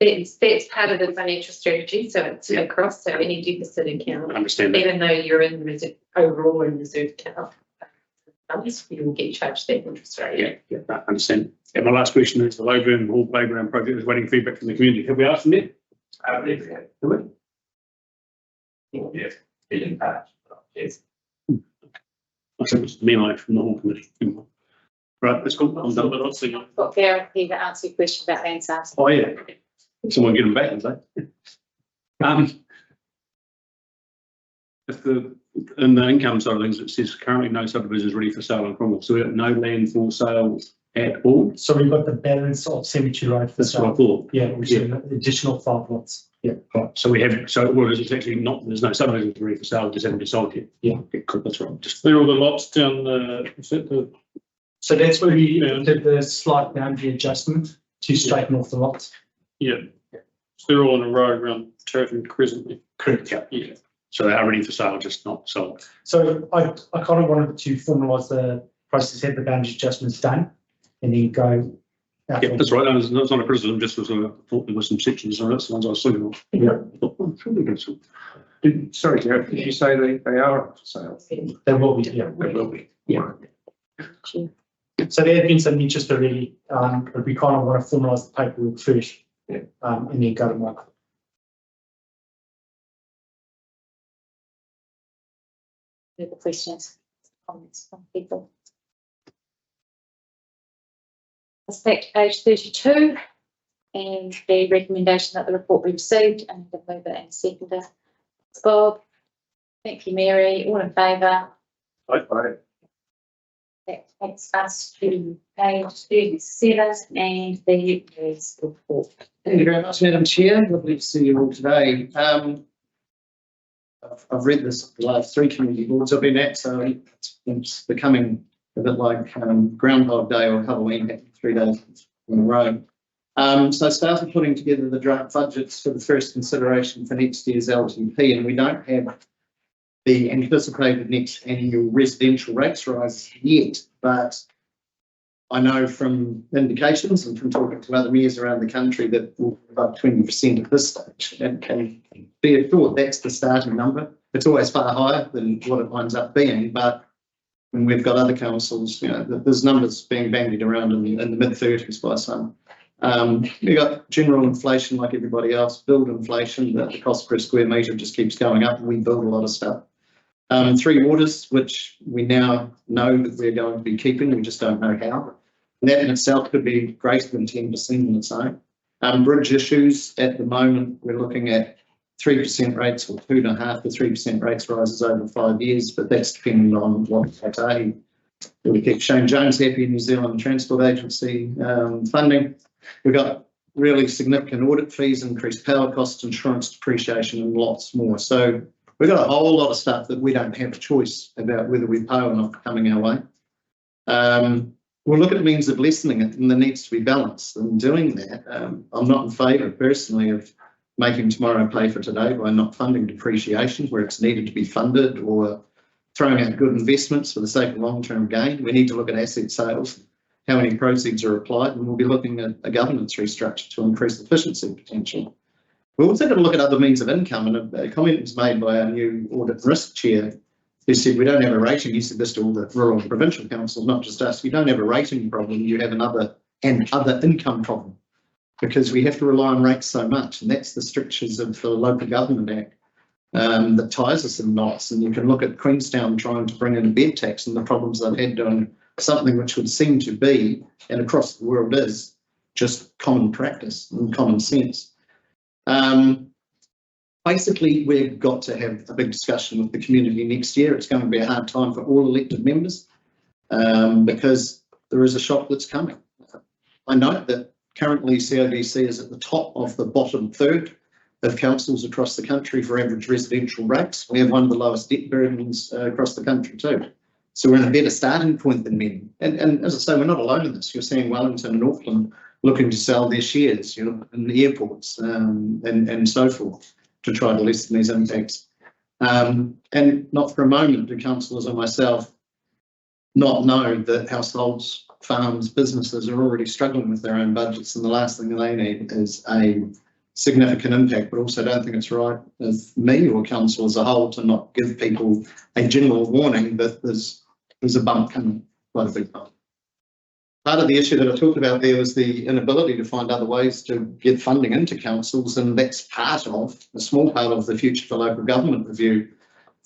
That's part of the financial strategy, so it's across, so any deficit account, I understand that. even though you're in reserve, overall in reserve account, you will get charged that interest rate. Yeah, I understand. And my last question is the Lowburn Hall Playground project is waiting feedback from the community. Have we asked them yet? Yeah, billion pounds. Yes. I think it's the memo from the whole committee. Right, let's go. I'm done. I've got Gareth here to answer your question about land sales. Oh, yeah. Someone get them back and say. If in the income side of things, it says currently no subdivisions ready for sale in Cromwell, so we have no land for sale at all. So we've got the balance of Cemetery Road for That's what I sale. thought. Yeah, which is an additional 5 lots. Yeah. Right, so we have, so well, it's actually not, there's no subdivisions ready for sale, just haven't been sold yet. Yeah. Okay, cool, that's right. Just They're all the lots down the, is it the, So that's where we did the slight boundary adjustment to straighten off the lots. yeah. So they're all in a row around Turf and Crescent. Correct. Yeah. so they are ready for sale, just not sold. So I kind of wanted to formalise the process, have the boundary adjustments done, and then go. out Yeah, there. that's right. That's not a criticism, just was I thought there were some sections on it, the ones I was looking at. Yeah. Sorry, Gareth, did you say they are for sale? They will be, yeah. They will be. Yeah. So there have been some interest already, but we kind of want to formalise the paperwork first. Yeah. And then go to market. Further questions, comments from people? Let's back to page 32 and the recommendation that the report be received, and the mover and seconder. Bob, thank you, Mary, all in favour? Aye. That takes us to page 37 and the news report. Thank you very much, Madam Chair. Lovely to see you all today. I've read this the last 3 community boards I've been at, so it's becoming a bit like Groundhog Day or Halloween, happening 3 days in a row. So I started putting together the draft budgets for the first consideration for next year's LTP, and we don't have the anticipated next annual residential rates rise yet, but I know from indications and from talking to other mayors around the country that we'll be about 20% at this stage, and can be assured that's the starting number. It's always far higher than what it winds up being, but when we've got other councils, you know, there's numbers being bandied around in the mid-30s by some. We've got general inflation like everybody else, build inflation, the cost per square metre just keeps going up, and we build a lot of stuff. 3 waters, which we now know that we're going to be keeping, we just don't know how. And that in itself could be greater than 10% in its own. Bridge issues, at the moment, we're looking at 3% rates or 2.5 to 3% rates rises over 5 years, but that's depending on what we keep Shane Jones happy in New Zealand Transport Agency funding. We've got really significant audit fees, increased power costs, insurance depreciation, and lots more. So we've got a whole lot of stuff that we don't have a choice about whether we pay or not coming our way. We'll look at means of lessening it, and there needs to be balance in doing that. I'm not in favour personally of making tomorrow pay for today by not funding depreciation where it's needed to be funded, or throwing out good investments for the sake of long-term gain. We need to look at asset sales, how many proceeds are applied, and we'll be looking at a governance restructure to increase efficiency potentially. We also got to look at other means of income, and a comment was made by our new audit and risk chair who said we don't have a rating. He said this to all the rural and provincial councils, not just us. You don't have a rating problem, you have another income problem, because we have to rely on rates so much, and that's the strictures of the Local Government Act that ties us in knots. And you can look at Queenstown trying to bring in a bed tax and the problems they've had doing something which would seem to be, and across the world is, just common practice and common sense. Basically, we've got to have a big discussion with the community next year. It's going to be a hard time for all elected members because there is a shock that's coming. I note that currently CODC is at the top of the bottom third of councils across the country for average residential rates. We have one of the lowest debt burdens across the country too. So we're in a better starting point than many. And as I say, we're not alone in this. You're seeing Wellington and Auckland looking to sell their shares, you know, in the airports and so forth, to try to lessen these impacts. And not for a moment do councillors and myself not know that households, farms, businesses are already struggling with their own budgets, and the last thing they need is a significant impact. But also don't think it's right of me or council as a whole to not give people a general warning that there's a bump coming, quite a big bump. part of the issue that I talked about there was the inability to find other ways to get funding into councils, and that's part of, a small part of the Future for Local Government review.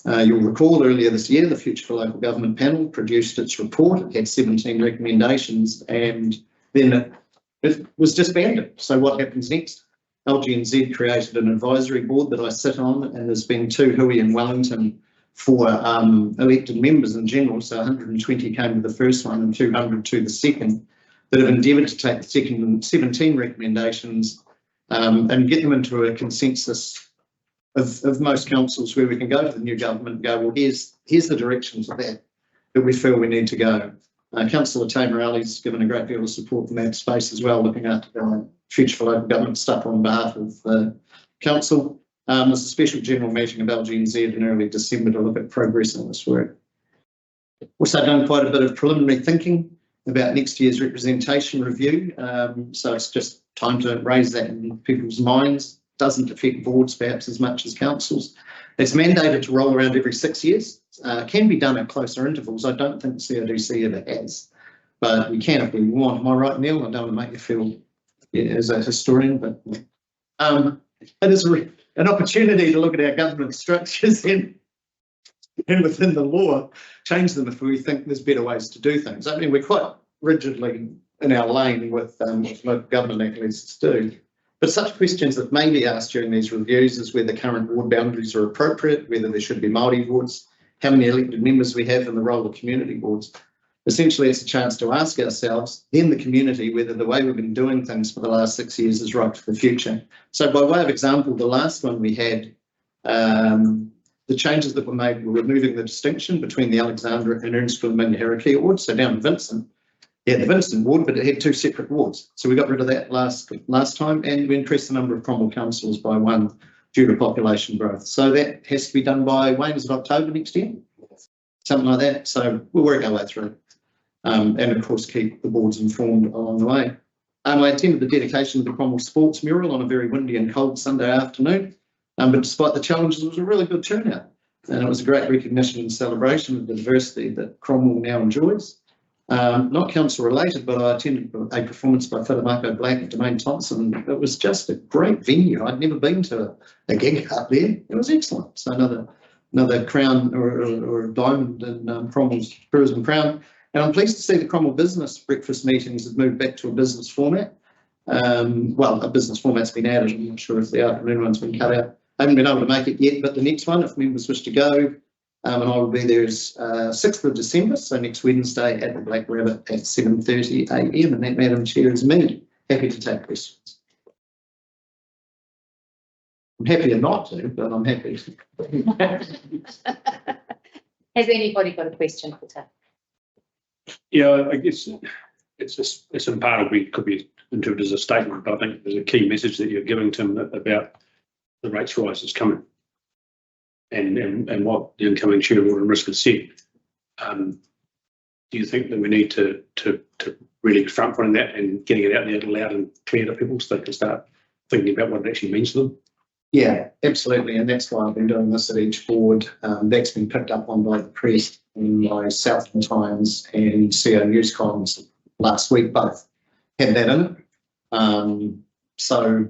You'll recall earlier this year, the Future for Local Government panel produced its report. It had 17 recommendations, and then it was disbanded. So what happens next? LGNZ created an advisory board that I sit on, and there's been 2 Hui and Wellington for elected members in general. So 120 came to the first one and 200 to the second, that have endeavoured to take the second 17 recommendations and get them into a consensus of most councils, where we can go to the new government and go, well, here's the directions of that we feel we need to go. Councillor Tamarali's given a great deal of support in that space as well, looking at Future for Local Government stuff on behalf of the council. There's a special general meeting of LGNZ in early December to look at progress on this work. Also done quite a bit of preliminary thinking about next year's representation review. So it's just time to raise that in people's minds. Doesn't affect boards perhaps as much as councils. It's mandated to roll around every 6 years. Can be done at closer intervals. I don't think CODC ever has, but we can if we want. Am I right, Neil? I don't want to make you feel as a historian, but it is an opportunity to look at our government structures and within the law, change them if we think there's better ways to do things. I mean, we're quite rigidly in our lane with what local government act leads us to do. But such questions that may be asked during these reviews is whether current ward boundaries are appropriate, whether there should be Māori wards, how many elected members we have, and the role of community boards. Essentially, it's a chance to ask ourselves, then the community, whether the way we've been doing things for the last 6 years is right for the future. So by way of example, the last one we had, the changes that were made were removing the distinction between the Alexandra and Ernstwell and Mingahariki wards. So down in Vincent, yeah, the Vincent ward, but it had 2 separate wards. So we got rid of that last time, and we increased the number of Cromwell councils by 1 due to population growth. So that has to be done by, Wayne, is it October next year? Something like that. So we'll work our way through. And of course, keep the boards informed along the way. I attended the dedication of the Cromwell Sports mural on a very windy and cold Sunday afternoon. But despite the challenges, it was a really good turnout. And it was a great recognition and celebration of the diversity that Cromwell now enjoys. Not council related, but I attended a performance by Whitamako Black and Domain Thompson. It was just a great venue. I'd never been to a gig up there. It was excellent. So another crown or a diamond in Cromwell's tourism crown. And I'm pleased to see the Cromwell business breakfast meetings have moved back to a business format. Well, a business format's been added. I'm not sure if the afternoon one's been cut out. I haven't been able to make it yet, but the next one, if members wish to go, and I will be there, is 6th of December, so next Wednesday at the Black Rabbit at 7:30 a.m. And that, Madam Chair, is me. Happy to take questions. I'm happier not to, but I'm happy to. Has anybody got a question for Tim? Yeah, I guess it's in part could be interpreted as a statement, but I think there's a key message that you're giving, Tim, about the rates rises coming and what the incoming shareholder and risk has said. Do you think that we need to really front run that and getting it out there loud and clear to people so they can start thinking about what it actually means to them? Yeah, absolutely. And that's why I've been doing this at each board. That's been picked up on by the press and by Southland Times and CO News columns last week, both had that in it. So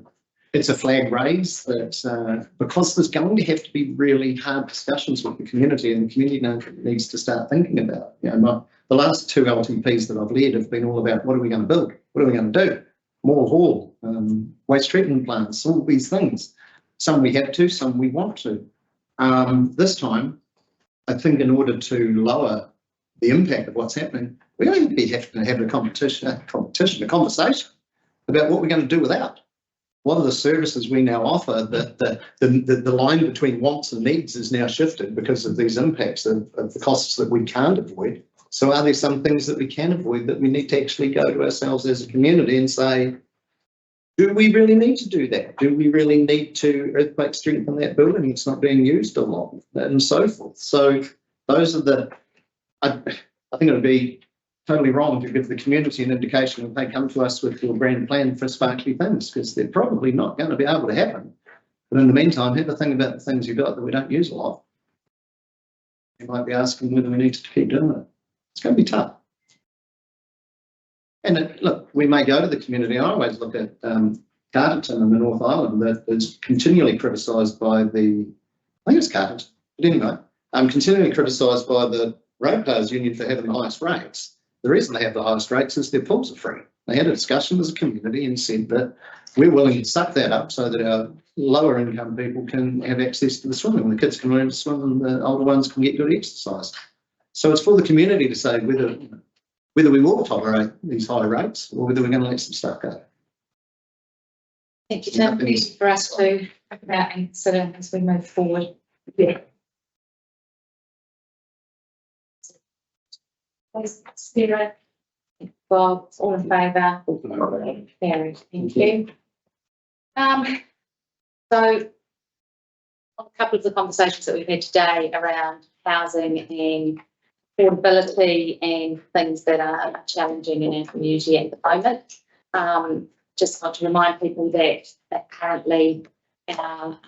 it's a flag raise that because there's going to have to be really hard discussions with the community, and the community needs to start thinking about. You know, the last 2 LTPs that I've led have been all about what are we going to build? What are we going to do? More hall, waste treatment plants, all these things. Some we have to, some we want to. This time, I think in order to lower the impact of what's happening, we're going to have to have a conversation about what we're going to do without. What are the services we now offer? The line between wants and needs is now shifted because of these impacts of the costs that we can't avoid. So are there some things that we can avoid that we need to actually go to ourselves as a community and say, do we really need to do that? Do we really need to earthquake strengthen that building? It's not being used a lot, and so forth. So those are I think it would be totally wrong to give the community an indication if they come to us with your grand plan for sparkly things, because they're probably not going to be able to happen. But in the meantime, have a think about the things you've got that we don't use a lot. You might be asking whether we need to keep doing it. It's going to be tough. And look, we may go to the community. I always look at Carterton in the North Island that is continually criticised by the, I think it's Carterton, but anyway, continually criticised by the Ratepayers Union for having the highest rates. The reason they have the highest rates is their pools are free. They had a discussion as a community and said that we're willing to suck that up so that our lower income people can have access to the swimming. The kids can learn to swim and the older ones can get good exercise. So it's for the community to say whether we will tolerate these high rates or whether we're going to let some stuff go. Thank you, Tim. Easy for us to think about and consider as we move forward. Yeah. Spirit. Bob, all in favour? Carried. Thank you. So a couple of the conversations that we've had today around housing and affordability and things that are challenging in our community at the moment. Just want to remind people that currently our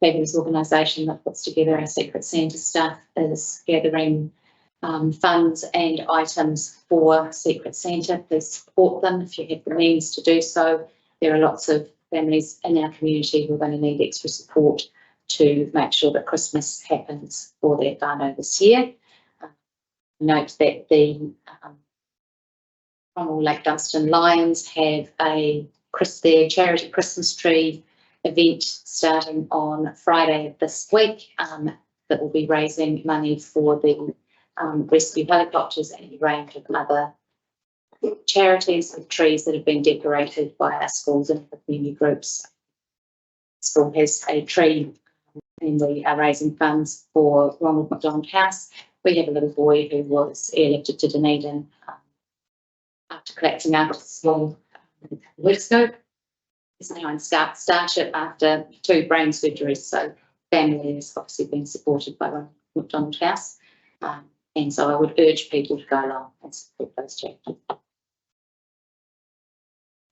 fabulous organisation that puts together our Secret Centre stuff is gathering funds and items for Secret Centre. Please support them if you have the means to do so. There are lots of families in our community who are going to need extra support to make sure that Christmas happens for their whānau this year. Note that the Cromwell Lake Dunstan Lions have their charity Christmas tree event starting on Friday this week that will be raising money for the rescue helicopters and a range of other charities with trees that have been decorated by our schools and the community groups. The school has a tree and we are raising funds for Ronald McDonald House. We have a little boy who was airlifted to Dunedin after collapsing out of the small weeks ago. He's now in Starship after 2 brain surgeries, so family has obviously been supported by Ronald McDonald House. And so I would urge people to go along and support those charities.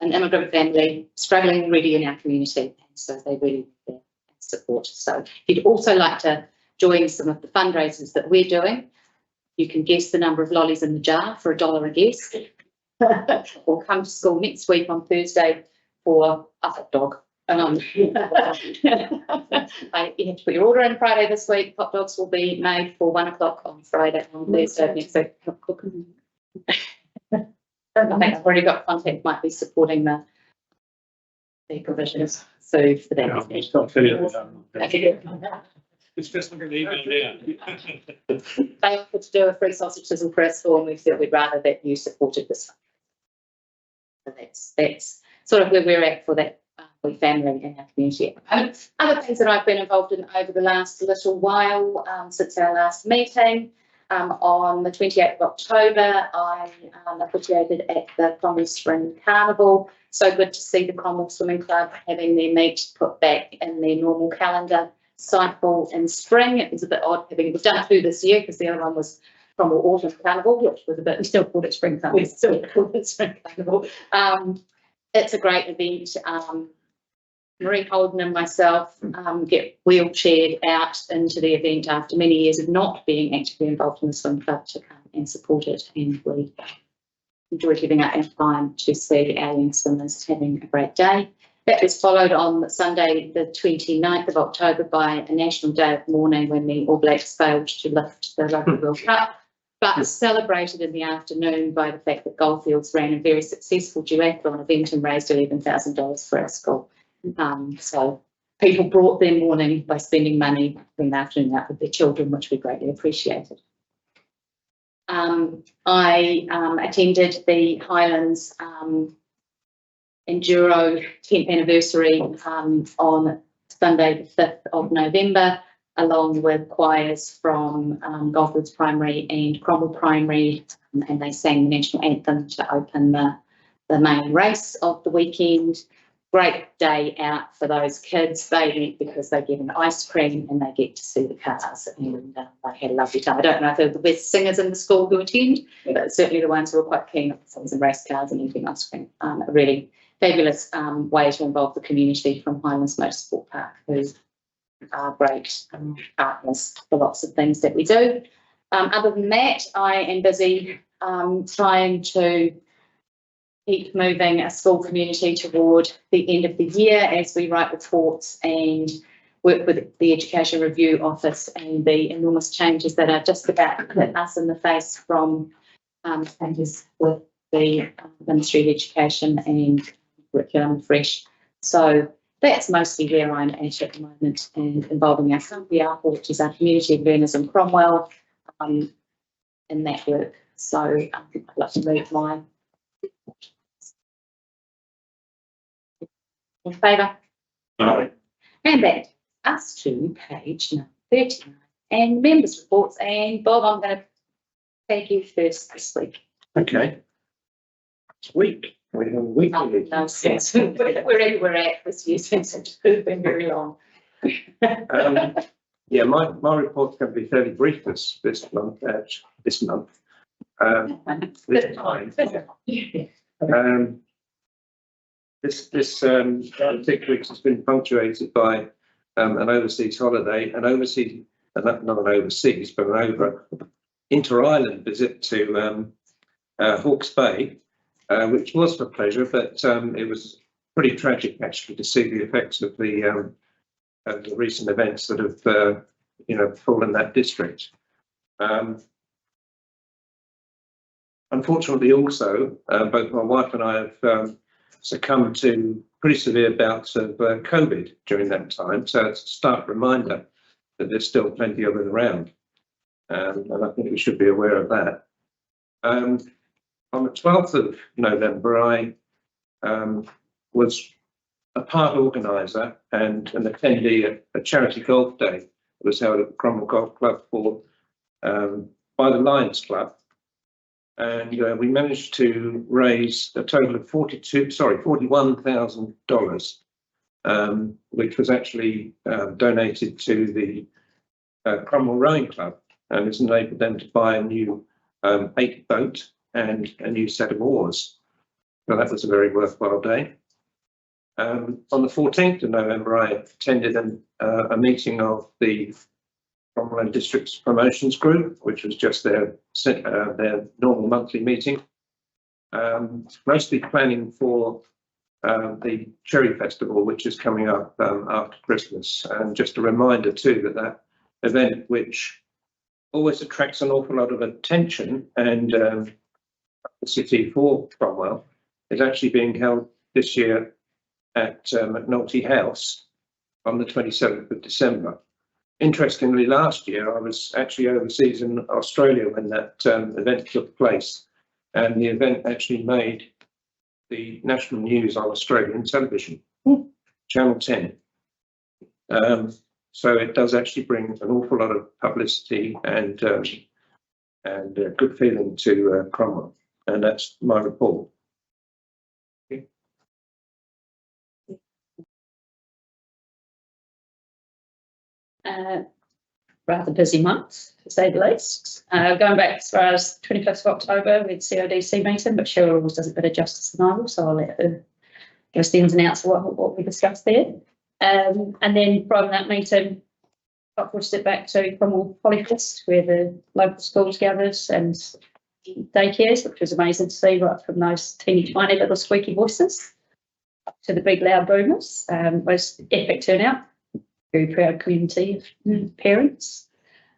An immigrant family struggling already in our community, and so they really need their support. So if you'd also like to join some of the fundraisers that we're doing, you can guess the number of lollies in the jar for $1 a guess, or come to school next week on Thursday for a hot dog. You have to put your order in Friday this week. Hot dogs will be made for 1 o'clock on Friday, on Thursday next week. I think I've already got contact, might be supporting the provisions. So for that. Yeah, it's not finished. It's just like an email now. They offered to do a free sausage sizzle for us, and we feel we'd rather that you supported this one. So that's sort of where we're at for that family in our community. Other things that I've been involved in over the last little while, since our last meeting, on the 28th of October, I officiated at the Cromwell Spring Carnival. So good to see the Cromwell Swimming Club having their meet put back in their normal calendar cycle in spring. It was a bit odd having, we've done 2 this year because the other one was Cromwell Autumn Carnival, which was a bit, we still called it Spring Carnival. We still called it Spring Carnival. It's a great event. Marie Holden and myself get wheelchaired out into the event after many years of not being actively involved in the swim club to come and support it, and we enjoy giving up our time to see our young swimmers having a great day. That was followed on Sunday the 29th of October by a national day of mourning when the All Blacks failed to lift the Rugby World Cup, but celebrated in the afternoon by the fact that Goldfields ran a very successful duathlon event and raised $11,000 for our school. So people brought their morning by spending money in the afternoon out with their children, which we greatly appreciated. I attended the Highlands Enduro 10th anniversary on Sunday the 5th of November, along with choirs from Goldfields Primary and Cromwell Primary, and they sang the national anthem to open the main race of the weekend. Great day out for those kids. They went because they get an ice cream and they get to see the cars, and they had a lovely time. I don't know if they're the best singers in the school who attend, but certainly the ones who are quite keen on some race cars and eating ice cream. A really fabulous way to involve the community from Highlands Motorsport Park, who are great partners for lots of things that we do. Other than that, I am busy trying to keep moving a school community toward the end of the year as we write reports and work with the Education Review Office and the enormous changes that are just about to hit us in the face from changes with the Ministry of Education and Curriculum Fresh. So that's mostly where I'm at the moment, and involving our company, which is our community of learners in Cromwell, in that work. So I'd like to move my in favour. Aye. And that us to page number 39 and members' reports. And Bob, I'm going to thank you first this week. Okay. It's week. We have a week. No sense. Wherever we're at this year since it's been very long. Yeah, my report's going to be fairly brief this month, this month. This time. This 6 weeks has been punctuated by an overseas holiday, not an overseas, but an inter-island visit to Hawke's Bay, which was for pleasure, but it was pretty tragic actually to see the effects of the recent events that have fallen that district. Unfortunately, also, both my wife and I have succumbed to pretty severe bouts of COVID during that time. So it's a stark reminder that there's still plenty of it around. And I think we should be aware of that. On the 12th of November, I was a part organiser and an attendee at a charity golf day that was held at Cromwell Golf Club by the Lions Club. And we managed to raise a total of $41,000, which was actually donated to the Cromwell Rowing Club, and has enabled them to buy a new 8 boat and a new set of oars. So that was a very worthwhile day. On the 14th of November, I attended a meeting of the Cromwell District's Promotions Group, which was just their normal monthly meeting, mostly planning for the Cherry Festival, which is coming up after Christmas. And just a reminder too that event, which always attracts an awful lot of attention and publicity for Cromwell, is actually being held this year at McNulty House on the 27th of December. Interestingly, last year I was actually overseas in Australia when that event took place, and the event actually made the national news on Australian television, Channel 10. So it does actually bring an awful lot of publicity and good feeling to Cromwell, and that's my report. Rather busy month, to say the least. Going back as far as 21st of October with CODC meeting, but Cheryl always does a bit of justice than I will, so I'll let her give us the ins and outs of what we discussed there. And then from that meeting, I pushed it back to Cromwell Polyfest, where the local schools gathered and daycares, which was amazing to see, right from those teeny tiny little squeaky voices to the big loud boomers. Was epic turnout. Very proud community of parents.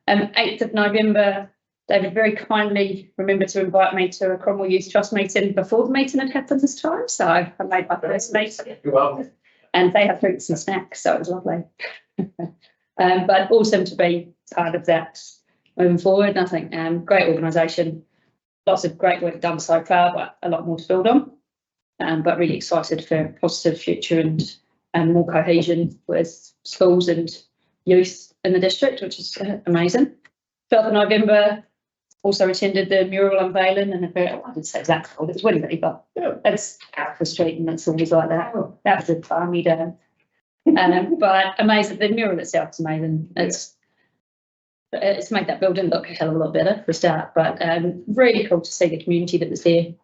8th of November, David very kindly remembered to invite me to a Cromwell Youth Trust meeting before the meeting had happened this time. So I made my first meeting. You're welcome. And they had drinks and snacks, so it was lovely. But awesome to be part of that moving forward. I think great organisation, lots of great work done so far, but a lot more to build on. But really excited for a positive future and more cohesion with schools and youth in the district, which is amazing. 12th of November, also attended the mural unveiling, and I didn't say that cold, it's windy, but it's out the street and it's always like that. That was a balmy day. But amazing, the mural itself is amazing. It's made that building look a hell of a lot better for a start, but really cool to see the community that was there.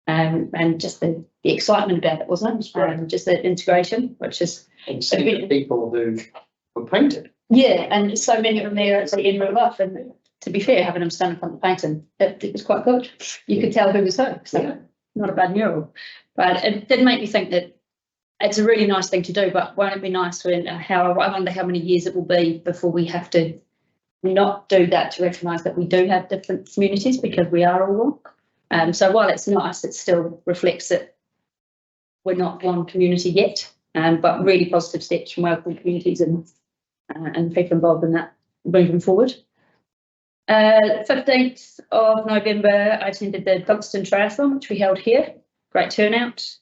And just the excitement about it, wasn't it? Just the integration, which is And seeing the people who were painted. yeah, and so many of them there actually in real life. And to be fair, having them stand in front of the painting, it was quite good. You could tell who was who. So not a bad mural. But it did make me think that it's a really nice thing to do, but won't it be nice when, I wonder how many years it will be before we have to not do that, to recognise that we do have different communities because we are all one. So while it's nice, it still reflects that we're not one community yet, but really positive steps from local communities and people involved in that moving forward. 15th of November, I attended the Dunstan Triathlon, which we held here. Great turnout.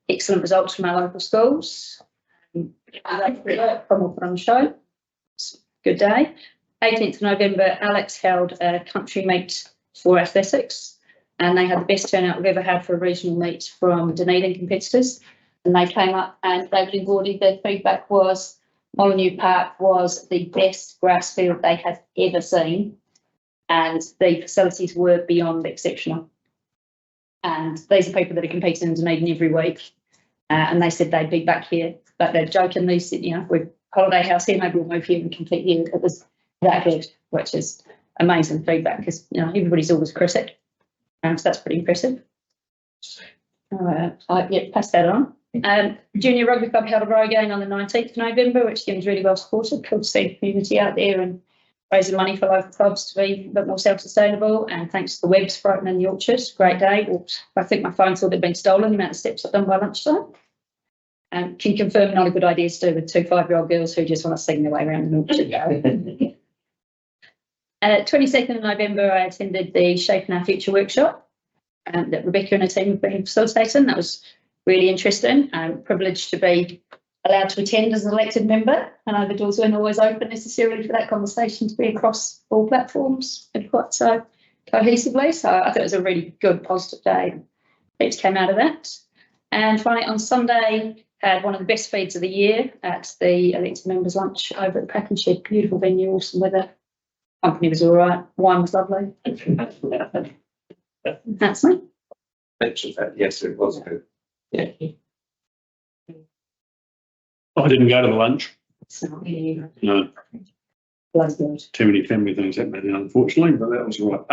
Excellent results from our local schools. Cromwell put on the show. Good day. 18th of November, Alex held a country meet for athletics, and they had the best turnout we've ever had for a regional meet from Dunedin competitors. And they came up, and David and Gordy, their feedback was Molyneux Park was the best grass field they had ever seen, and the facilities were beyond exceptional. And these are people that are competing in Dunedin every week, and they said they'd be back here, but they're jokingly said, you know, we're holiday house here, maybe we'll move here and compete here. It was that good, which is amazing feedback because, you know, everybody's always critic, so that's pretty impressive. Pass that on. Junior Rugby Club held a row game on the 19th of November, which seems really well supported. Cool to see the community out there and raising money for local clubs to be a bit more self-sustainable. And thanks to the Webbs for opening the orchard. Great day. Oops, I think my phone thought it'd been stolen, the amount of steps I've done by lunchtime. Can confirm not a good idea to do with 2 5-year-old girls who just want to sing their way around the orchard. 22nd of November, I attended the Shaping Our Future workshop that Rebecca and her team have been facilitating. That was really interesting. I'm privileged to be allowed to attend as an elected member. I know the doors weren't always open necessarily for that conversation to be across all platforms and quite so cohesively. So I thought it was a really good, positive day. Heaps came out of that. And finally, on Sunday, had one of the best feeds of the year at the elected members' lunch over at the Packing Shed. Beautiful venue, awesome weather. Company was all right. Wine was lovely. That's me. Mentioned that, yes, it was good. Yeah. I didn't go to the lunch. Sorry. No, Bloody good. too many family things happening, unfortunately, but that was all right.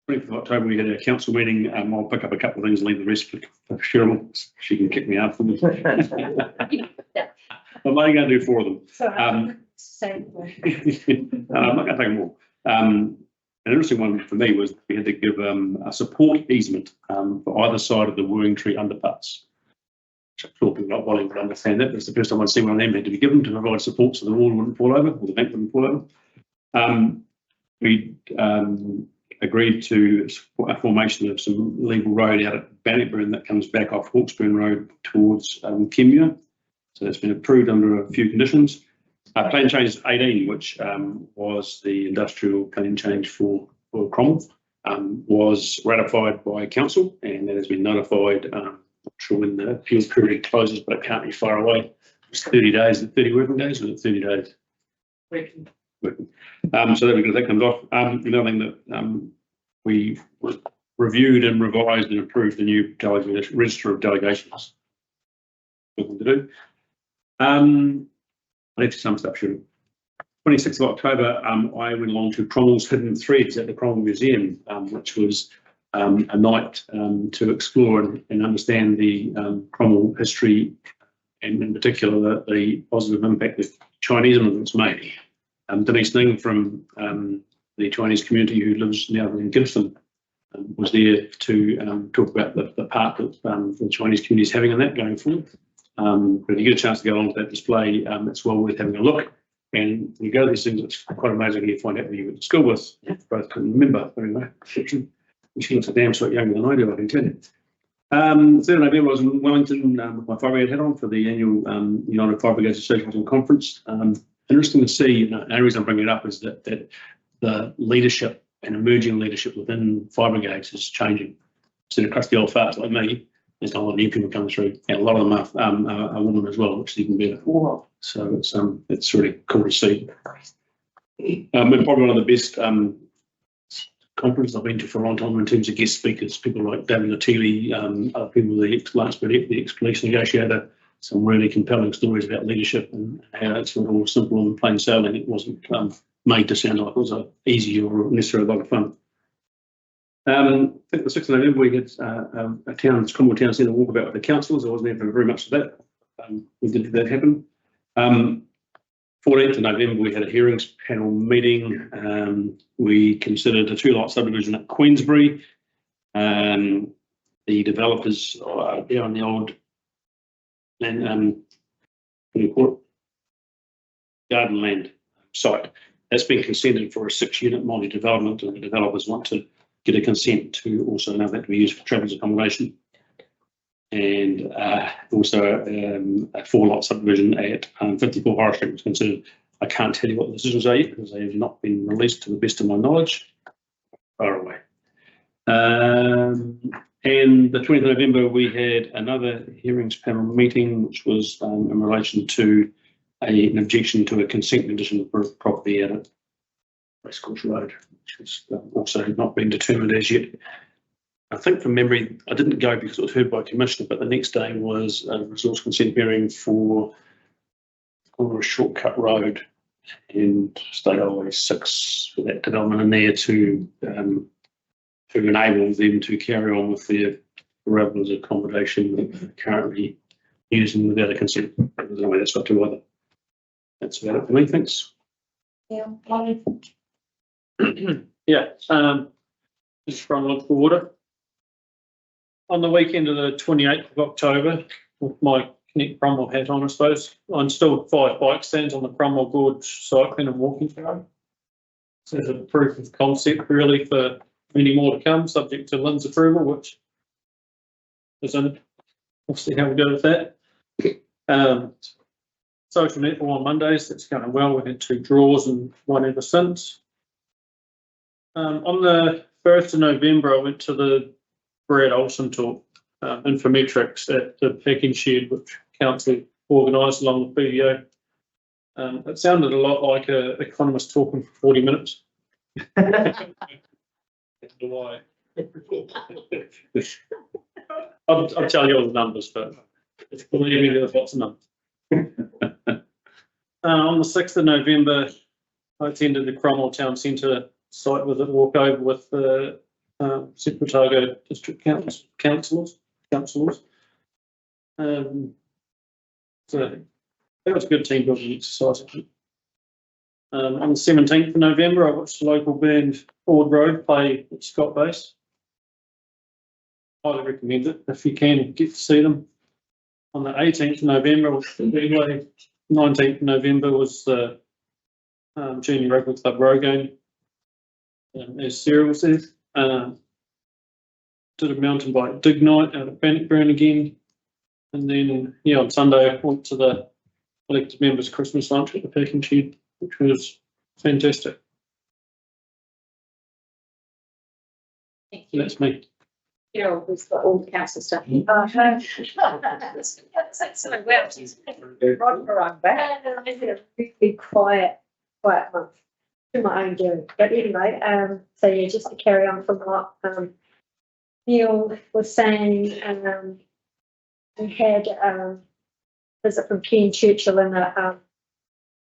20th of October, we had a council meeting. I'll pick up a couple of things and leave the rest for Cheryl. She can kick me out for them. I'm only going to do 4 of them. I'm not going to take them all. An interesting one for me was we had to give a support easement for either side of the Worrying-Tree underpass. I'm sure people not wanting to understand that. It's the first time I've seen one of them had to be given to provide support so the wall wouldn't fall over or the bank wouldn't fall over. We agreed to a formation of some legal road out at Bannockburn that comes back off Hawkesburn Road towards Kenmure. So that's been approved under a few conditions. Plan change 18, which was the industrial plan change for Cromwell, was ratified by council, and that has been notified. Not sure when the appeal period closes, but it can't be far away. It's 30 days, 30 working days, or 30 days? Working. So that comes off. Another thing that we reviewed and revised and approved the new register of delegations. Nothing to do. I left some stuff, sure. 26th of October, I went along to Cromwell's Hidden Threads at the Cromwell Museum, which was a night to explore and understand the Cromwell history, and in particular the positive impact that Chinese immigrants made. Denise Ning from the Chinese community who lives now in Gibson was there to talk about the part that the Chinese community is having in that going forward. But if you get a chance to go along to that display, it's well worth having a look. And when you go to these things, it's quite amazing how you find out who you went to school with. Both can remember, anyway. She looks a damn sight younger than I do, I can tell you. 3rd of November, I was in Wellington with my fire brigade hat on for the annual United Fire Brigades Association conference. Interesting to see, the only reason I'm bringing it up is that the leadership and emerging leadership within fire brigades is changing. So across the old farts like me, there's a lot of new people coming through, and a lot of them are women as well, which is even better. So it's really cool to see. And probably one of the best conferences I've been to for a long time in terms of guest speakers, people like David Latili, other people, the ex-police negotiator, some really compelling stories about leadership and how it's not all simple and plain sailing. It wasn't made to sound like it was easy or necessarily a lot of fun. I think the 6th of November we had a Cromwell Town Centre walkabout with the councillors. I wasn't there for very much of that. We did that happen. 14th of November we had a hearings panel meeting. We considered a 2-lot subdivision at Queensbury. The developers are down the old land, what do you call it? Garden land site. That's been consented for a 6-unit multi-development, and the developers want to get a consent to also allow that to be used for travellers accommodation. And also a 4-lot subdivision at 54 Forest Street was considered. I can't tell you what the decisions are yet because they have not been released to the best of my knowledge. Far away. And the 20th of November we had another hearings panel meeting, which was in relation to an objection to a consent condition for a property at a Racecourse Road, which has also not been determined as yet. I think from memory, I didn't go because it was heard by Commissioner, but the next day was a resource consent hearing for a shortcut road and State Highway 6 for that development in there to enable them to carry on with their travellers accommodation that they're currently using without a consent. I don't know where that's got to either. That's about it for me, thanks. Yeah. Yeah, just chronological order. On the weekend of the 28th of October, with my Connect Cromwell hat on, I suppose, I installed 5 bike stands on the Cromwell Gorge cycling and walking trail. So there's a proof of concept really for many more to come, subject to Lynn's approval, which is in. We'll see how we go with that. Social netball on Mondays, that's going well. We had 2 draws and 1 ever since. On the 1st of November, I went to the Brad Olsen talk, Infometrics at the packing shed, which council organised along with BDO. It sounded a lot like an economist talking for 40 minutes. Why? I'll tell you all the numbers, but believe me, there's lots of numbers. On the 6th of November, I attended the Cromwell Town Centre site visit walkover with the Otago District councillors. So that was a good team building exercise. On the 17th of November, I watched the local band Ford Road play at Scott Base. Highly recommend it if you can get to see them. On the 18th of November, was the Speedway. 19th of November was the Junior Rugby Club row game. As Cyril says, did a mountain bike dig night out at Bannockburn again. And then, yeah, on Sunday, I went to the elected members' Christmas lunch at the packing shed, which was fantastic. Thank you. That's me. Carol, who's got all the council stuff. That's so well. Rod for our back. Really quiet month to my own doing. But anyway, so yeah, just to carry on from what Neil was saying, we had a visit from Ken Churchill in the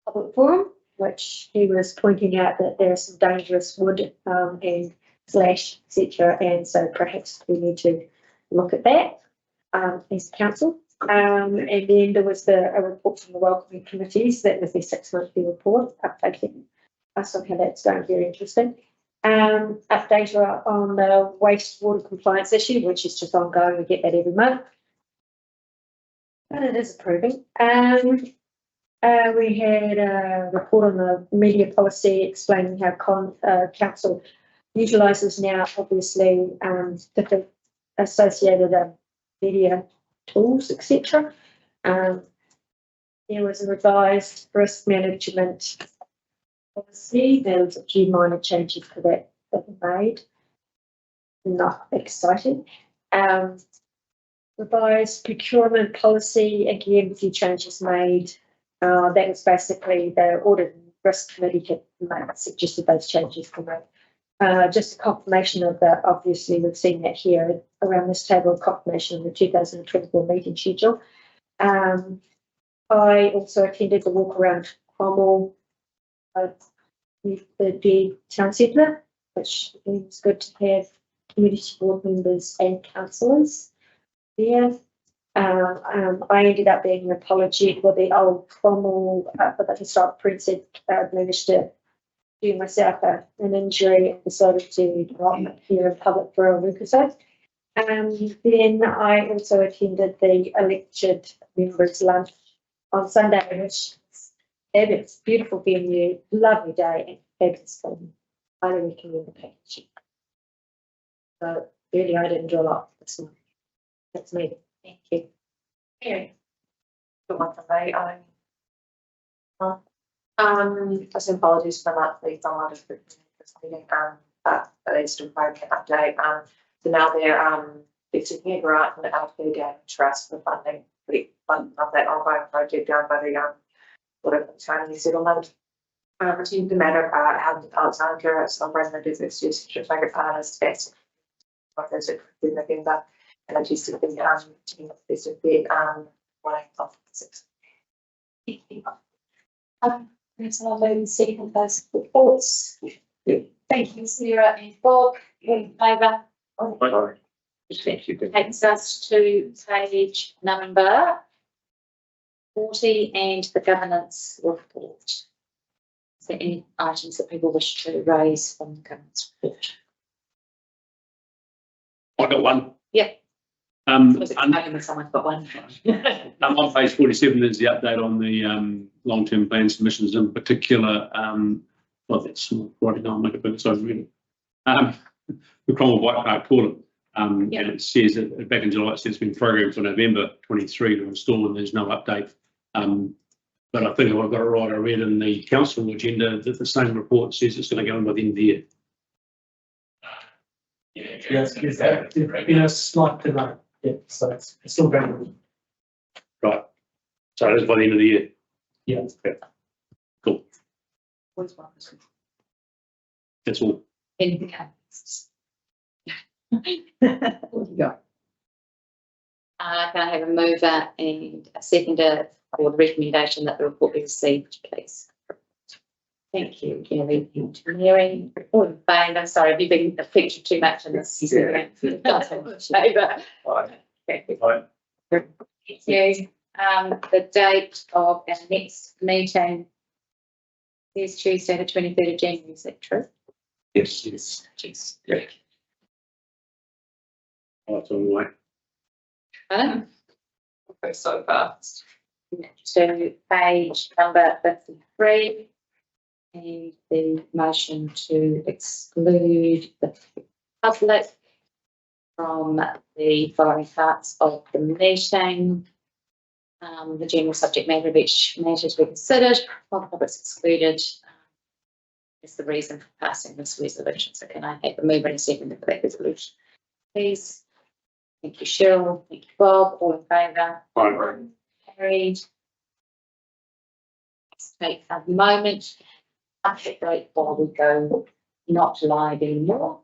public forum, which he was pointing out that there is some dangerous wood and slash, etc. And so perhaps we need to look at that as council. And then there was a report from the welcoming committees. That was their 6-monthly report, updating us on how that's going. Very interesting. Update on the wastewater compliance issue, which is just ongoing. We get that every month. But it is improving. We had a report on the media policy explaining how council utilises now, obviously, different associated media tools, etc. There was a revised risk management policy. There was a few minor changes to that were made. Not exciting. Revised procurement policy, again, a few changes made. That was basically the audit and risk committee had suggested those changes were made. Just a confirmation of that. Obviously, we've seen that here around this table, confirmation of the 2024 meeting schedule. I also attended the walk around Cromwell, the town centre, which is good to have community board members and councillors there. I ended up being an apology for the old Cromwell, for the historic precinct. Managed to do myself an injury and decided to not appear in public for a week or so. Then I also attended the elected members' lunch on Sunday, which is fabulous, beautiful venue, lovely day, and fabulous film. Highly recommend the package. So really, I did enjoy a lot this morning. That's me. Thank you. Mary. Good one for me. Just apologies for not being on this meeting, but it's still quite an update. So now they're seeking a grant from the Alpha Dam Trust for funding of that ongoing project down by the whatever Chinese settlement. Routine the matter of having Alexandra celebrating the business just to make it part of the best. Like I said, in November, and I just think team of this would be running off 6. So I'll move second those reports. Thank you, Sarah and Bob, in favour. Thank you. Takes us to page number 40 and the governance report. Is there any items that people wish to raise from the governance report? I got one. Yeah. Was it maybe someone's got one? On page 47 is the update on the long-term plan submissions, in particular, well, that's writing on, make it big, so really. The Cromwell Bike Park toilet, and it says that back in July, it says it's been programmed for November 23 to install, and there's no update. But I think if I've got it right, I read in the council agenda that the same report says it's going to go in by the end of the year. Yes, there's been a slight delay. Yeah, so it's still going. Right. So it is by the end of the year. Yeah. Cool. That's all. Anything else? What have you got? Can I have a mover and a seconder for the recommendation that the report be received, please? Thank you, Gary and Mary. All in favour, sorry, have you been affected too much in this? Favour. Thank you. The date of our next meeting is Tuesday, the 23rd of January, is that true? Yes. Yes. Yeah. Oh, it's on the way. Okay, so fast. So page number 53. And the motion to exclude the public from the following parts of the meeting. The general subject matter of each matter to be considered, while the public's excluded, is the reason for passing this resolution. So can I have a mover and a seconder for that resolution, please? Thank you, Cheryl. Thank you, Bob. All in favour? Aye. Carried. Let's take a moment. Update while we go not live anymore.